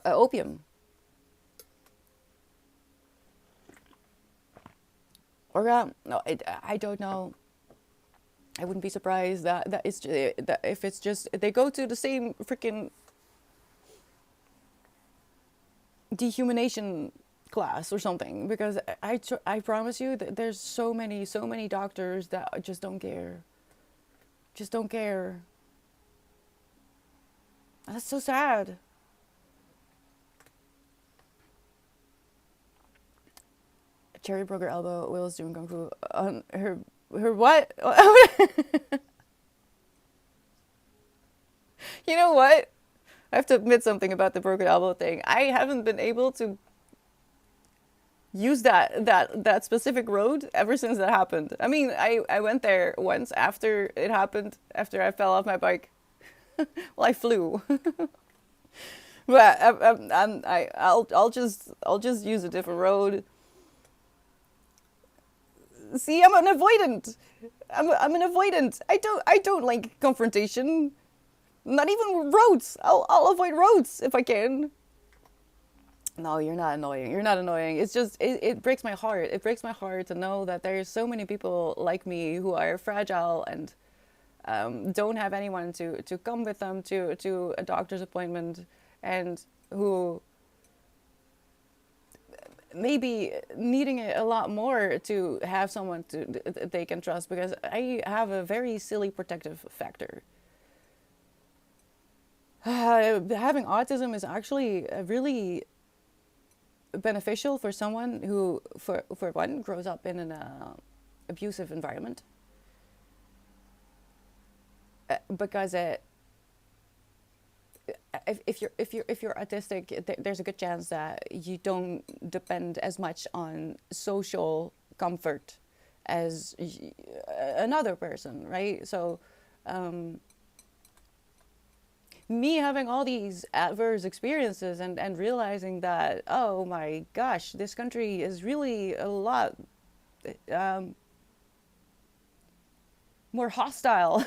opium. Or no, I don't know. I wouldn't be surprised that if it's just they go to the same freaking dehumanization class or something, because I promise you that there's so many doctors that just don't care. And that's so sad. Cherry broke her elbow. Will's doing kung fu on her what? You know what? I have to admit something about the broken elbow thing. I haven't been able to use that specific road ever since that happened. I mean, I went there once after it happened, after I fell off my bike. Well, I flew. But I'll just use a different road. See, I'm an avoidant. I'm an avoidant. I don't like confrontation. Not even roads. I'll avoid roads if I can. No, you're not annoying. It's just it breaks my heart. It breaks my heart to know that there's so many people like me who are fragile and don't have anyone to come with them to a doctor's appointment, and who maybe needing it a lot more to have someone they can trust, because I have a very silly protective factor. Having autism is actually really beneficial for someone who, for one, grows up in an abusive environment, because if you're autistic, there's a good chance that you don't depend as much on social comfort as another person, right? So me having all these adverse experiences and realizing that, oh my gosh, this country is really a lot more hostile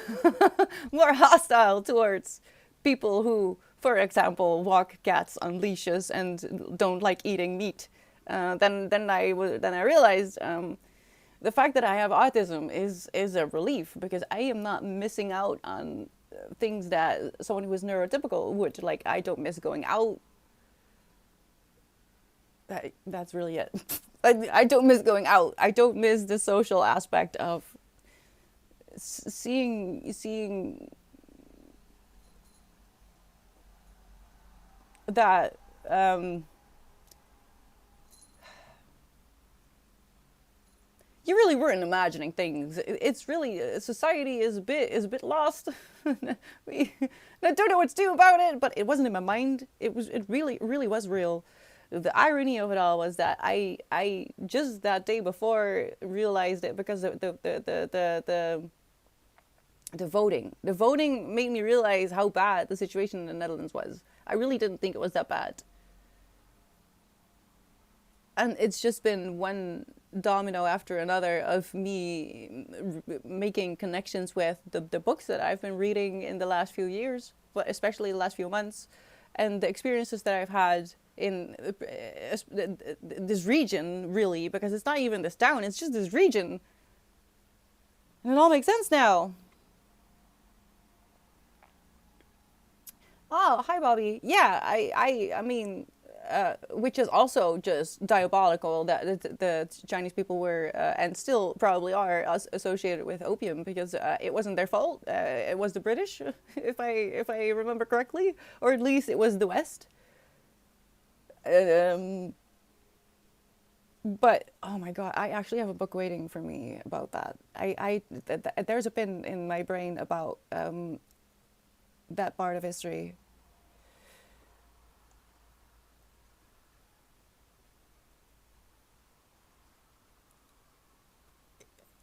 towards people who, for example, walk cats on leashes and don't like eating meat. Then I realized the fact that I have autism is a relief, because I am not missing out on things that someone who is neurotypical would. Like, I don't miss going out. That's really it. I don't miss going out. I don't miss the social aspect of seeing that. You really weren't imagining things. It's really society is a bit lost. I don't know what to do about it, but it wasn't in my mind. It really was real. The irony of it all was that I just that day before realized it because the voting made me realize how bad the situation in the Netherlands was. I really didn't think it was that bad. And it's just been one domino after another of me making connections with the books that I've been reading in the last few years, but especially the last few months, and the experiences that I've had in this region, really, because it's not even this town, it's just this region. And it all makes sense now. Oh, hi, Bobby. Yeah, I mean, which is also just diabolical that the Chinese people were and still probably are associated with opium because it wasn't their fault. It was the British, if I remember correctly, or at least it was the West. Um, but oh my God, I actually have a book waiting for me about that. There's a pin in my brain about that part of history.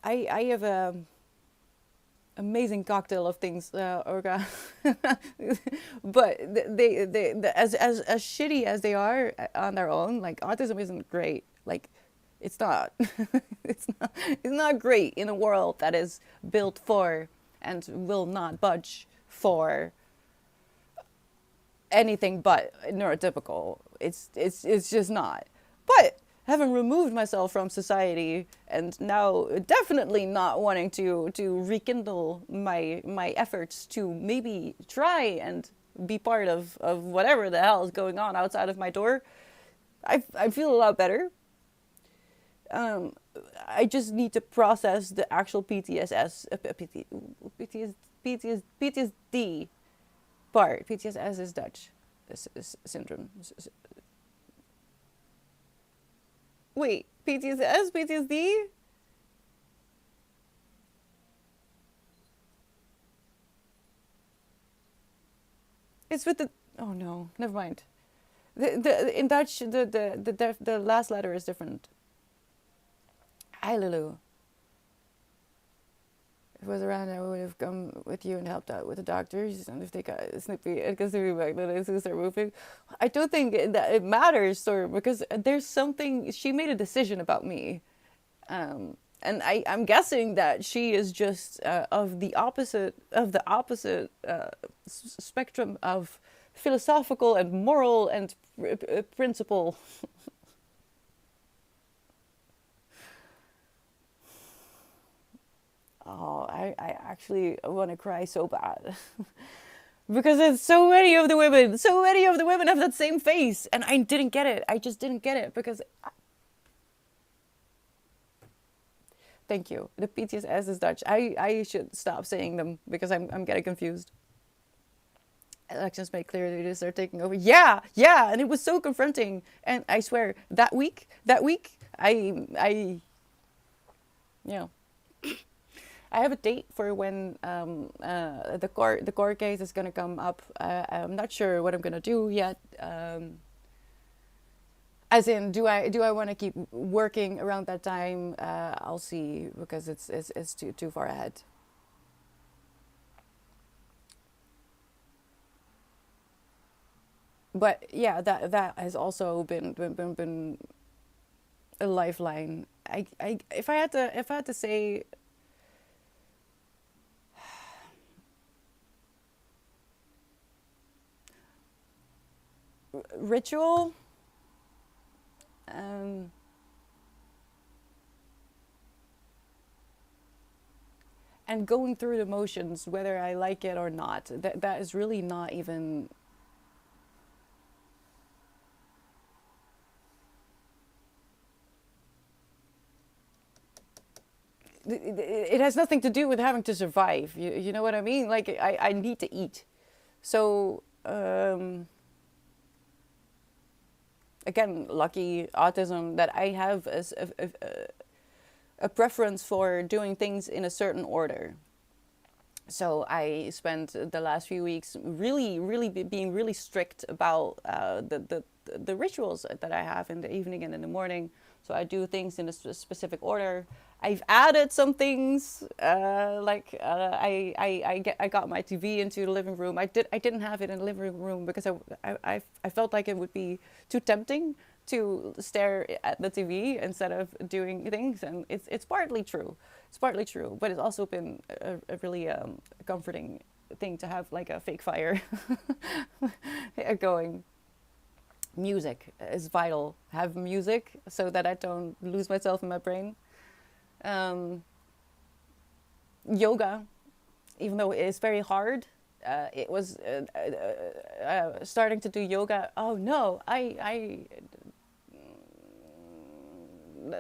I have a amazing cocktail of things, Olga. But as shitty as they are on their own, like autism isn't great. Like, it's not. It's not great in a world that is built for and will not budge for anything but neurotypical. It's just not. But having removed myself from society and now definitely not wanting to rekindle my efforts to maybe try and be part of whatever the hell is going on outside of my door, I feel a lot better. Um, I just need to process the actual PTSS, PTSD part. PTSS is Dutch. This is syndrome. Wait, PTSS, PTSD? It's with the. Oh no, never mind. The in Dutch the last letter is different. Eilulu. If it was around, I would have come with you and helped out with the doctors. And if they got snippy, because they were back, then I was start moving. I don't think that it matters, sir, because there's something. She made a decision about me, and I'm guessing that she is just of the opposite spectrum of philosophical and moral and principle. Oh, I actually want to cry so bad. Because it's so many of the women have that same face. And I didn't get it. I just didn't get it because. Thank you. The PTSS is Dutch. I should stop saying them because I'm getting confused. Elections made clear that they start taking over. Yeah, yeah. And it was so confronting. And I swear, that week, you know. I have a date for when the court case is gonna come up. I'm not sure what I'm gonna do yet. As in, do I want to keep working around that time? I'll see because it's too far ahead. But yeah, that has also been a lifeline. If I had to say ritual. Um, and going through the motions, whether I like it or not, that is really not even. it has nothing to do with having to survive. You know what I mean? Like I need to eat. So again, lucky autism that I have a preference for doing things in a certain order. So I spent the last few weeks really being really strict about the rituals that I have in the evening and in the morning. So I do things in a specific order. I've added some things, I got my TV into the living room. I didn't have it in the living room because I felt like it would be too tempting to stare at the TV instead of doing things, and it's partly true. It's partly true, but it's also been a really comforting thing to have like a fake fire going. Music is vital. Have music so that I don't lose myself in my brain. Yoga, even though it is very hard, it was starting to do yoga. Oh no,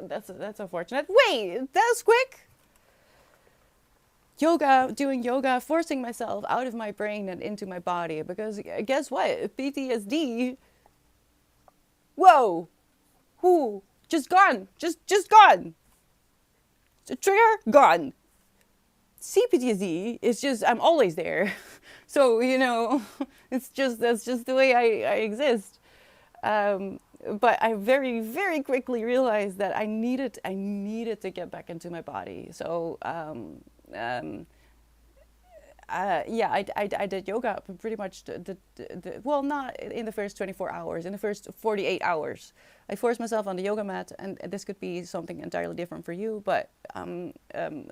that's unfortunate. Wait, that's quick. Doing yoga, forcing myself out of my brain and into my body, because guess what? PTSD. Whoa, who just gone, just gone. The trigger gone. CPTSD is just I'm always there, so that's just the way I exist. But I very quickly realized that I needed to get back into my body. So I did yoga pretty much well, not in the first 24 hours, in the first 48 hours. I forced myself on the yoga mat, and this could be something entirely different for you, but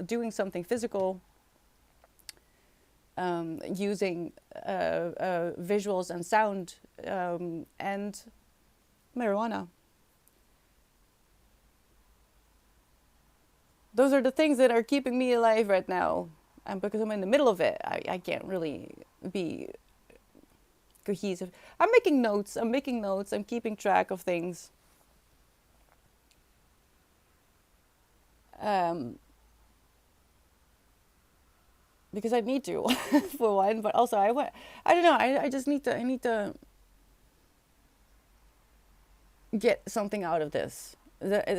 doing something physical, using visuals and sound, and marijuana. Those are the things that are keeping me alive right now. And because I'm in the middle of it, I can't really be cohesive. I'm making notes. I'm keeping track of things. Because I need to, for one, but also I don't know. I just need to get something out of this,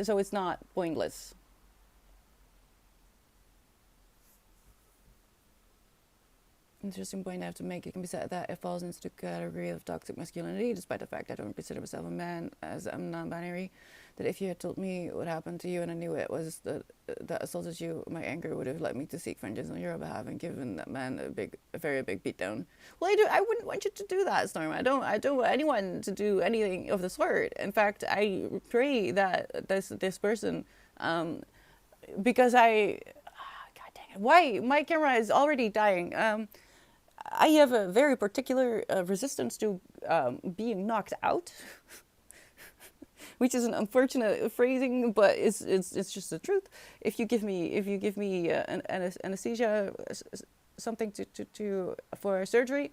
so it's not pointless. Interesting point I have to make. It can be said that it falls into the category of toxic masculinity, despite the fact I don't consider myself a man, as I'm non-binary. That if you had told me what happened to you and I knew it was that assaulted you, my anger would have led me to seek vengeance on your behalf and given that man a very big beatdown. Well, I wouldn't want you to do that, Storm. I don't want anyone to do anything of the sort. In fact, I pray that this person, because God dang it, why my camera is already dying. I have a very particular resistance to being knocked out, which is an unfortunate phrasing, but it's just the truth. If you give me an anesthesia, something to for surgery,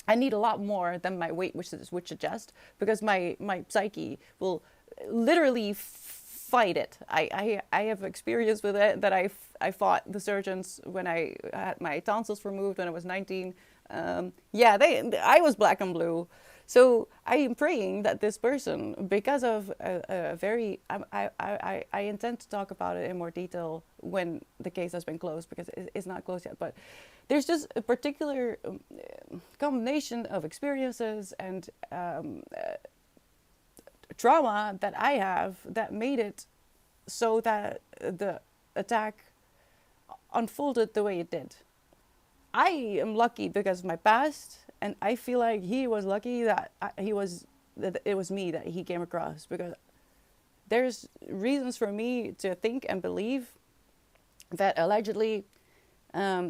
I need a lot more than my weight would suggest, because my psyche will literally fight it. I have experience with it that I fought the surgeons when I had my tonsils removed when I was 19. I was black and blue. So I am praying that this person, because of a very, I intend to talk about it in more detail when the case has been closed, because it's not closed yet, but there's just a particular combination of experiences and trauma that I have that made it so that the attack unfolded the way it did. I am lucky because of my past, and I feel like he was lucky that it was me that he came across, because there's reasons for me to think and believe that allegedly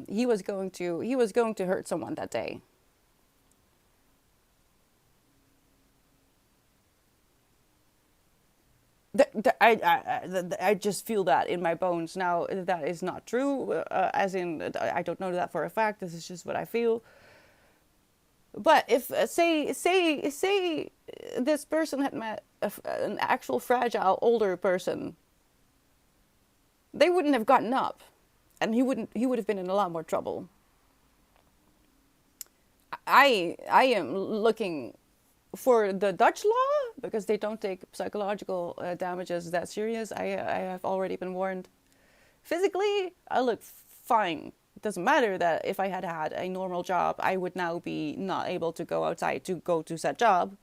he was going to hurt someone that day. I just feel that in my bones. Now, that is not true, as in, I don't know that for a fact, this is just what I feel. But if, say this person had met an actual fragile older person, they wouldn't have gotten up, and he would have been in a lot more trouble. I am looking for the Dutch law because they don't take psychological damages that serious. I have already been warned. Physically, I look fine. It doesn't matter that if I had had a normal job, I would now be not able to go outside to go to said job.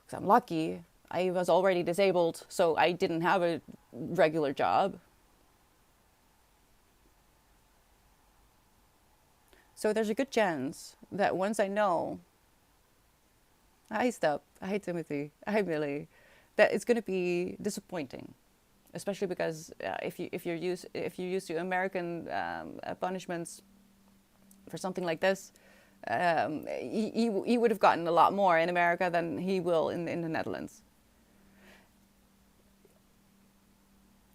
Because I'm lucky. I was already disabled, so I didn't have a regular job. So there's a good chance that once I know, hi Step, hi Timothy, hi Billy, that it's going to be disappointing, especially because if you're used to American punishments for something like this, he would have gotten a lot more in America than he will in the Netherlands.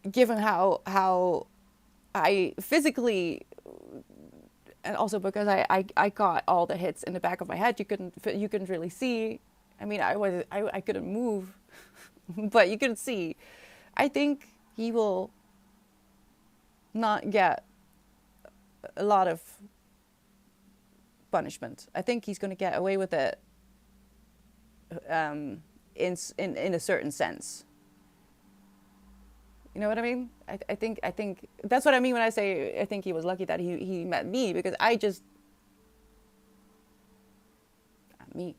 Given how I physically, and also because I got all the hits in the back of my head, you couldn't really see. I mean, I couldn't move, but you couldn't see. I think he will not get a lot of punishment. I think he's going to get away with it in a certain sense. You know what I mean? I think that's what I mean when I say I think he was lucky that he met me, because I'm me.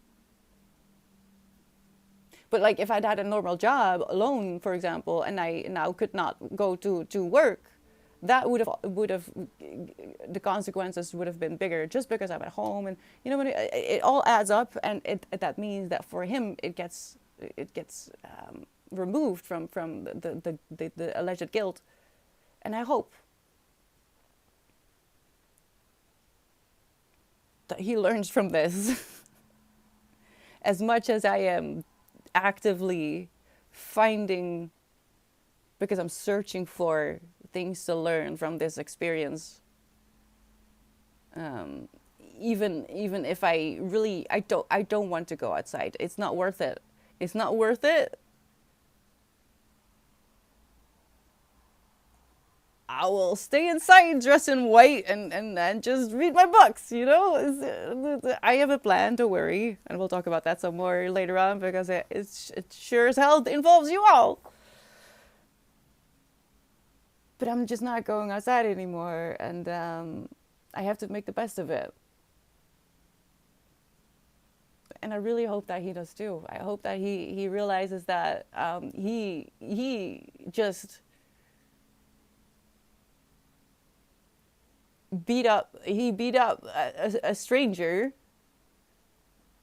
But like if I'd had a normal job alone, for example, and I now could not go to work, that would have the consequences would have been bigger just because I'm at home, and you know when it all adds up, and that means that for him it gets removed from the alleged guilt. And I hope that he learns from this as much as I am actively finding, because I'm searching for things to learn from this experience. Even if I don't want to go outside. It's not worth it. It's not worth it. I will stay inside, dress in white, and just read my books, you know? I have a plan, don't worry. And we'll talk about that some more later on, because it sure as hell involves you all. But I'm just not going outside anymore, and I have to make the best of it. And I really hope that he does too. I hope that he realizes that he just beat up a stranger,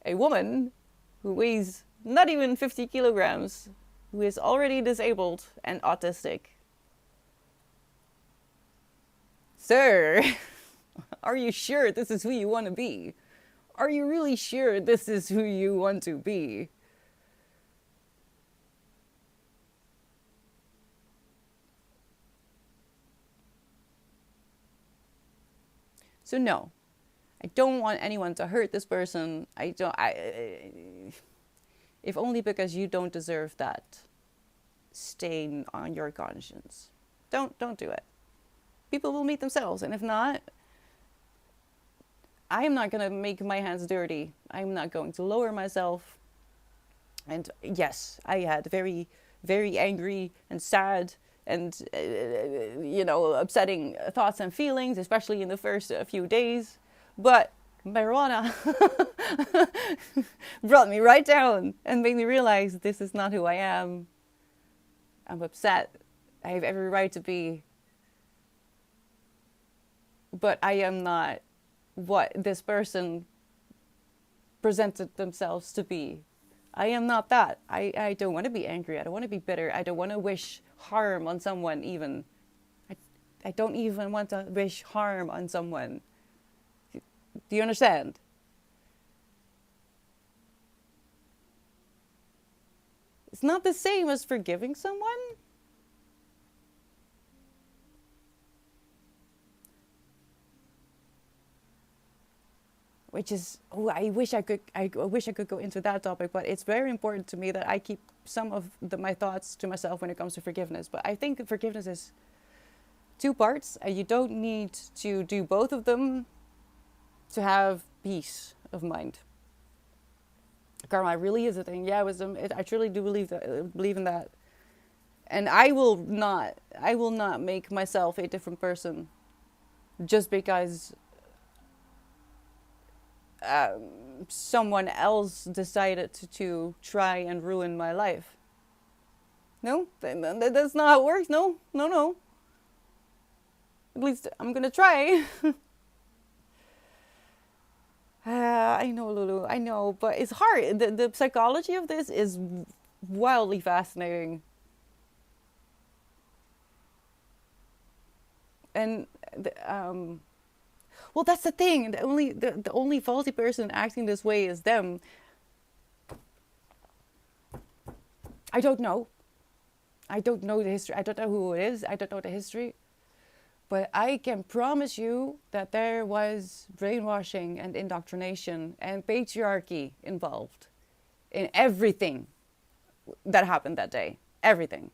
a woman who weighs not even 50 kilograms, who is already disabled and autistic. Sir, are you sure this is who you want to be? Are you really sure this is who you want to be? So no, I don't want anyone to hurt this person. If only because you don't deserve that stain on your conscience. Don't do it. People will meet themselves, and if not, I am not going to make my hands dirty. I'm not going to lower myself. And yes, I had very, very angry and sad and, upsetting thoughts and feelings, especially in the first few days. But marijuana brought me right down and made me realize this is not who I am. I'm upset. I have every right to be. But I am not what this person presented themselves to be. I am not that. I don't want to be angry. I don't want to be bitter. I don't want to wish harm on someone even. I don't even want to wish harm on someone. Do you understand? It's not the same as forgiving someone. which is, oh, I wish I could go into that topic, but it's very important to me that I keep some of my thoughts to myself when it comes to forgiveness. But I think forgiveness is two parts, and you don't need to do both of them to have peace of mind. Karma really is a thing. Yeah, wisdom. I truly do believe in that, and I will not make myself a different person just because someone else decided to try and ruin my life. No, that's not how it works. No, no, no. At least I'm gonna try. I know, Lulu. I know, but it's hard. The psychology of this is wildly fascinating, and well, that's the thing. The only faulty person acting this way is them. I don't know. I don't know the history. I don't know who it is. I don't know the history. But I can promise you that there was brainwashing and indoctrination and patriarchy involved in everything that happened that day. Everything.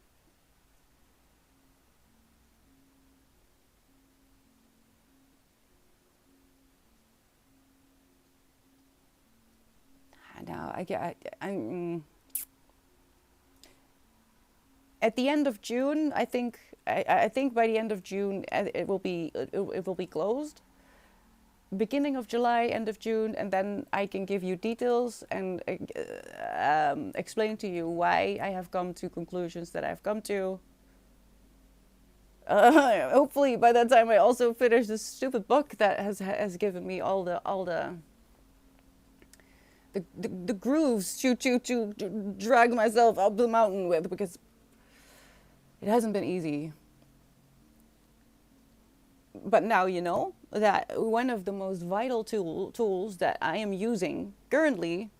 Now I'm at the end of June. I think by the end of June it will be closed. Beginning of July, end of June, and then I can give you details and explain to you why I have come to conclusions that I've come to. Hopefully, by that time, I also finish this stupid book that has given me all the grooves to drag myself up the mountain with, because it hasn't been easy. But now you know that one of the most vital tools that I am using currently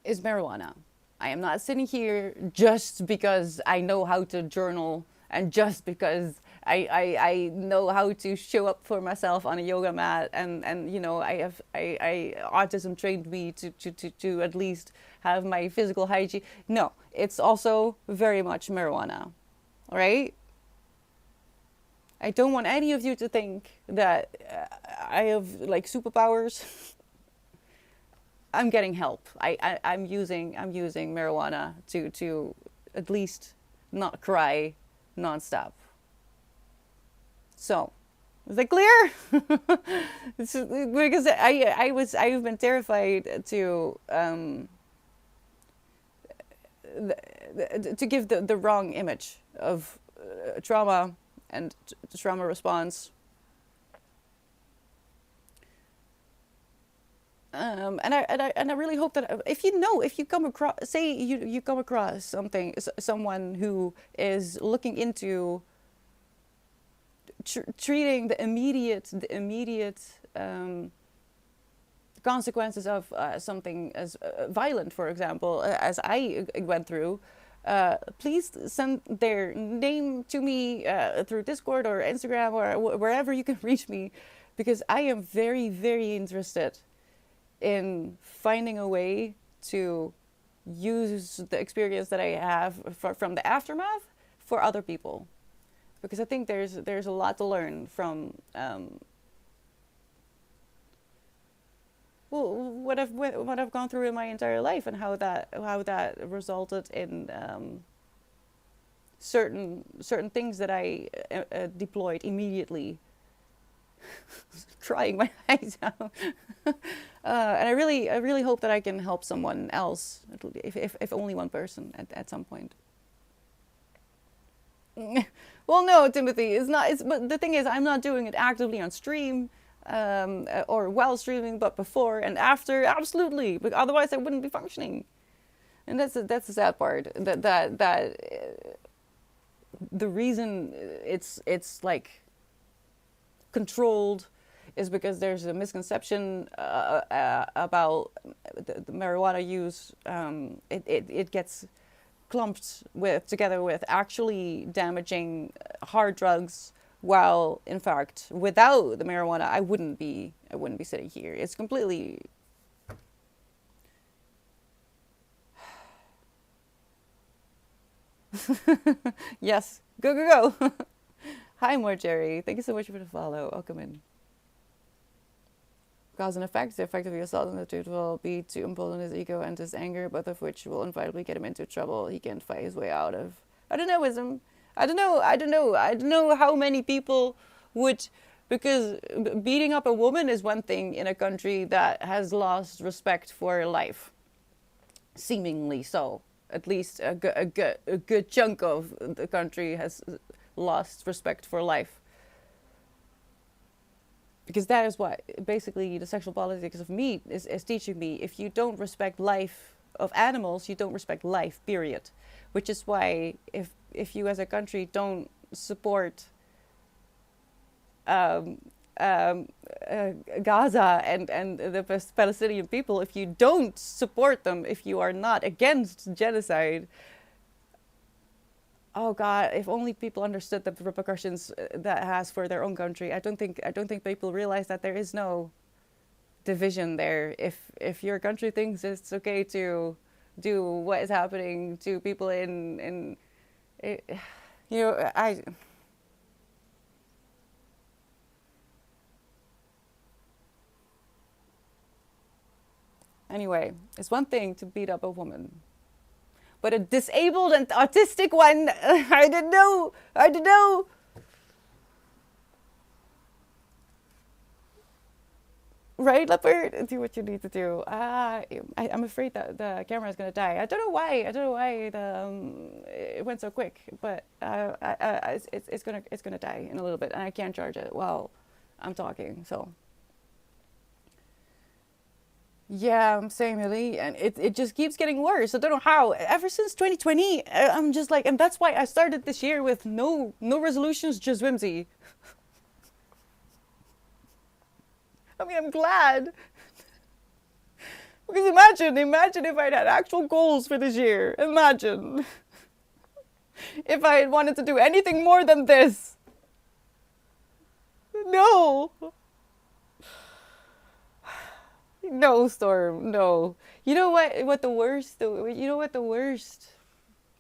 is marijuana. I am not sitting here just because I know how to journal and just because I know how to show up for myself on a yoga mat, and you know, I autism trained me to at least have my physical hygiene. No, it's also very much marijuana. All right? I don't want any of you to think that I have like superpowers. I'm getting help. I'm using marijuana to at least not cry nonstop. So, is that clear? Because I've been terrified to give the wrong image of trauma and trauma response. And I really hope that if you come across, say you come across someone who is looking into treating the immediate consequences of something as violent, for example, as I went through, please send their name to me through Discord or Instagram or wherever you can reach me, because I am very, very interested in finding a way to use the experience that I have from the aftermath for other people, because I think there's a lot to learn from what I've gone through in my entire life, and how that resulted in certain things that I deployed immediately, crying my eyes out. And I really hope that I can help someone else, if only one person at some point. Well, no, Timothy, it's not. But the thing is, I'm not doing it actively on stream, or while streaming, but before and after, absolutely. But otherwise, I wouldn't be functioning. And that's the sad part. That the reason it's like controlled is because there's a misconception about the marijuana use. It gets clumped together with actually damaging hard drugs, While in fact, without the marijuana, I wouldn't be sitting here. It's completely. Yes, go go go. Hi, more Jerry. Thank you so much for the follow. Welcome in. Cause and effect. The effect of your assault on the dude will be to embolden his ego and his anger, both of which will inevitably get him into trouble he can't fight his way out of. I don't know, wisdom. I don't know. I don't know. I don't know how many people would, because beating up a woman is one thing in a country that has lost respect for life, seemingly so. At least a good chunk of the country has lost respect for life. Because that is what basically the sexual politics of meat is teaching me. If you don't respect life of animals, you don't respect life, period. Which is why if you as a country don't support um, Gaza and the Palestinian people, if you don't support them, if you are not against genocide, oh God, if only people understood the repercussions that has for their own country. I don't think people realize that there is no division there. If your country thinks it's okay to do what is happening to people in you know, I anyway, it's one thing to beat up a woman, but a disabled and autistic one, I don't know. I don't know. Right, leopard? Do what you need to do. I'm afraid that the camera is gonna die. I don't know why. I don't know why it went so quick, but it's gonna die in a little bit, and I can't charge it while I'm talking. So yeah, I'm saying really, and it just keeps getting worse. I don't know how. Ever since 2020, I'm just like, and that's why I started this year with no resolutions, just whimsy. I mean, I'm glad. Because imagine if I'd had actual goals for this year. Imagine if I had wanted to do anything more than this. No. No, Storm, no. You know what the worst, you know what the worst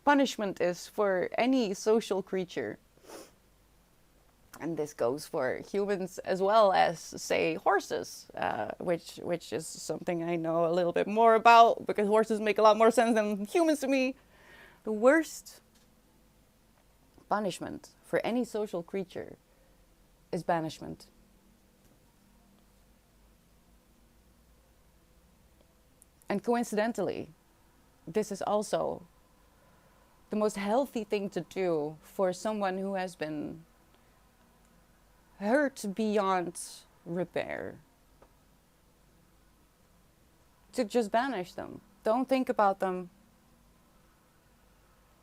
punishment is for any social creature? And this goes for humans as well as, say, horses, which is something I know a little bit more about because horses make a lot more sense than humans to me. The worst punishment for any social creature is banishment. And coincidentally, this is also the most healthy thing to do for someone who has been hurt beyond repair. To just banish them. Don't think about them.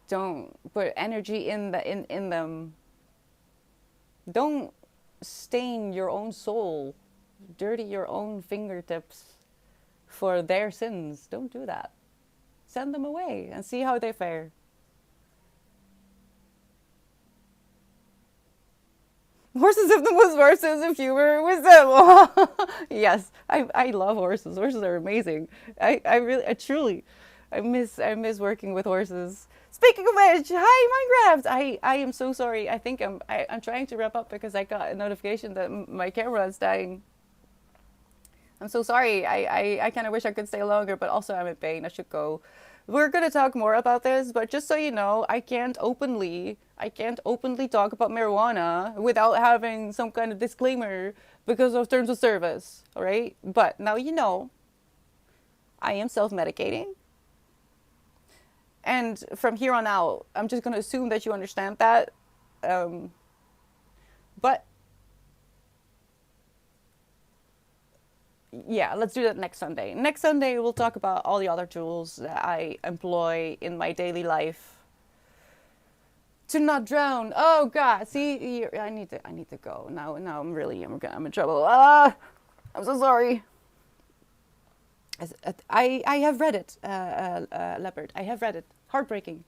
Don't put energy in them. Don't stain your own soul, dirty your own fingertips for their sins. Don't do that. Send them away and see how they fare. Horses have the most worst sense of humor and wisdom. Yes, I love horses. Horses are amazing. I truly, I miss working with horses. Speaking of which, hi Minecraft. I am so sorry. I think I'm trying to wrap up because I got a notification that my camera is dying. I'm so sorry. I kind of wish I could stay longer, but also I'm in pain. I should go. We're going to talk more about this, but just so you know, I can't openly talk about marijuana without having some kind of disclaimer because of terms of service, all right? But now you know, I am self-medicating. And from here on out, I'm just going to assume that you understand that. But yeah, let's do that next Sunday. Next Sunday, we'll talk about all the other tools that I employ in my daily life to not drown. Oh God, see, I need to go now. Now I'm in trouble. I'm so sorry. I have read it, Leopard. I have read it. Heartbreaking.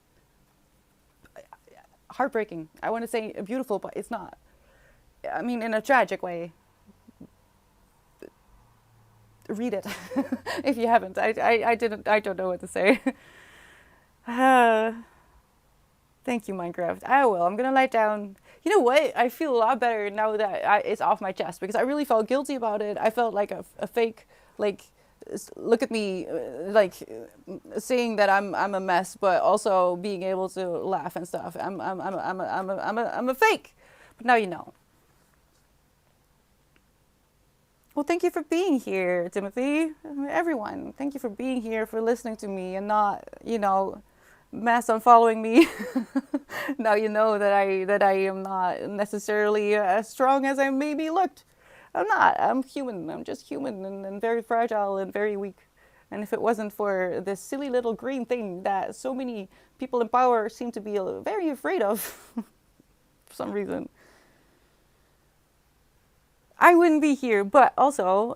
I want to say beautiful, but it's not. I mean, in a tragic way. Read it if you haven't. I didn't. I don't know what to say. uh, Thank you, Minecraft. I will. I'm gonna lie down. You know what? I feel a lot better now that it's off my chest because I really felt guilty about it. I felt like a fake, like, look at me, like, saying that I'm a mess, but also being able to laugh and stuff. I'm a fake. But now you know. Well, thank you for being here, Timothy. Everyone, thank you for being here, for listening to me and not, mass unfollowing me. Now you know that I am not necessarily as strong as I maybe looked. I'm not. I'm human. I'm just human and very fragile and very weak. And if it wasn't for this silly little green thing that so many people in power seem to be very afraid of for some reason, I wouldn't be here. But also,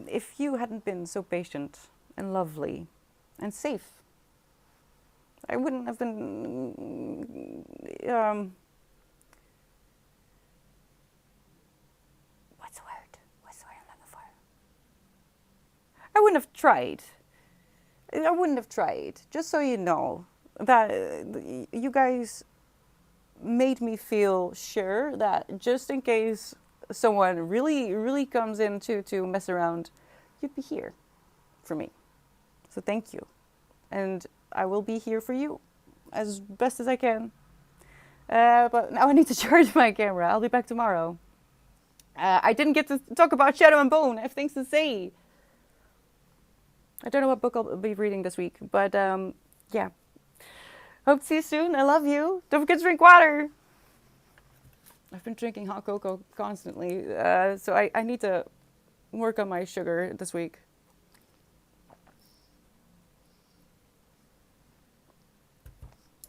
if you hadn't been so patient and lovely and safe, I wouldn't have been, what's the word? What's the word I'm looking for? I wouldn't have tried. I wouldn't have tried. Just so you know, that you guys made me feel sure that just in case someone really, really comes in to mess around, you'd be here for me. So thank you. And I will be here for you as best as I can. But now I need to charge my camera. I'll be back tomorrow. I didn't get to talk about Shadow and Bone. I have things to say. I don't know what book I'll be reading this week, but yeah. Hope to see you soon. I love you. Don't forget to drink water. I've been drinking hot cocoa constantly, so I need to work on my sugar this week.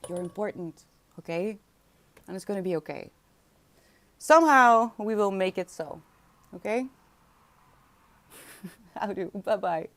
You're important, okay? And it's going to be okay. Somehow we will make it so, okay? How do? Bye-bye.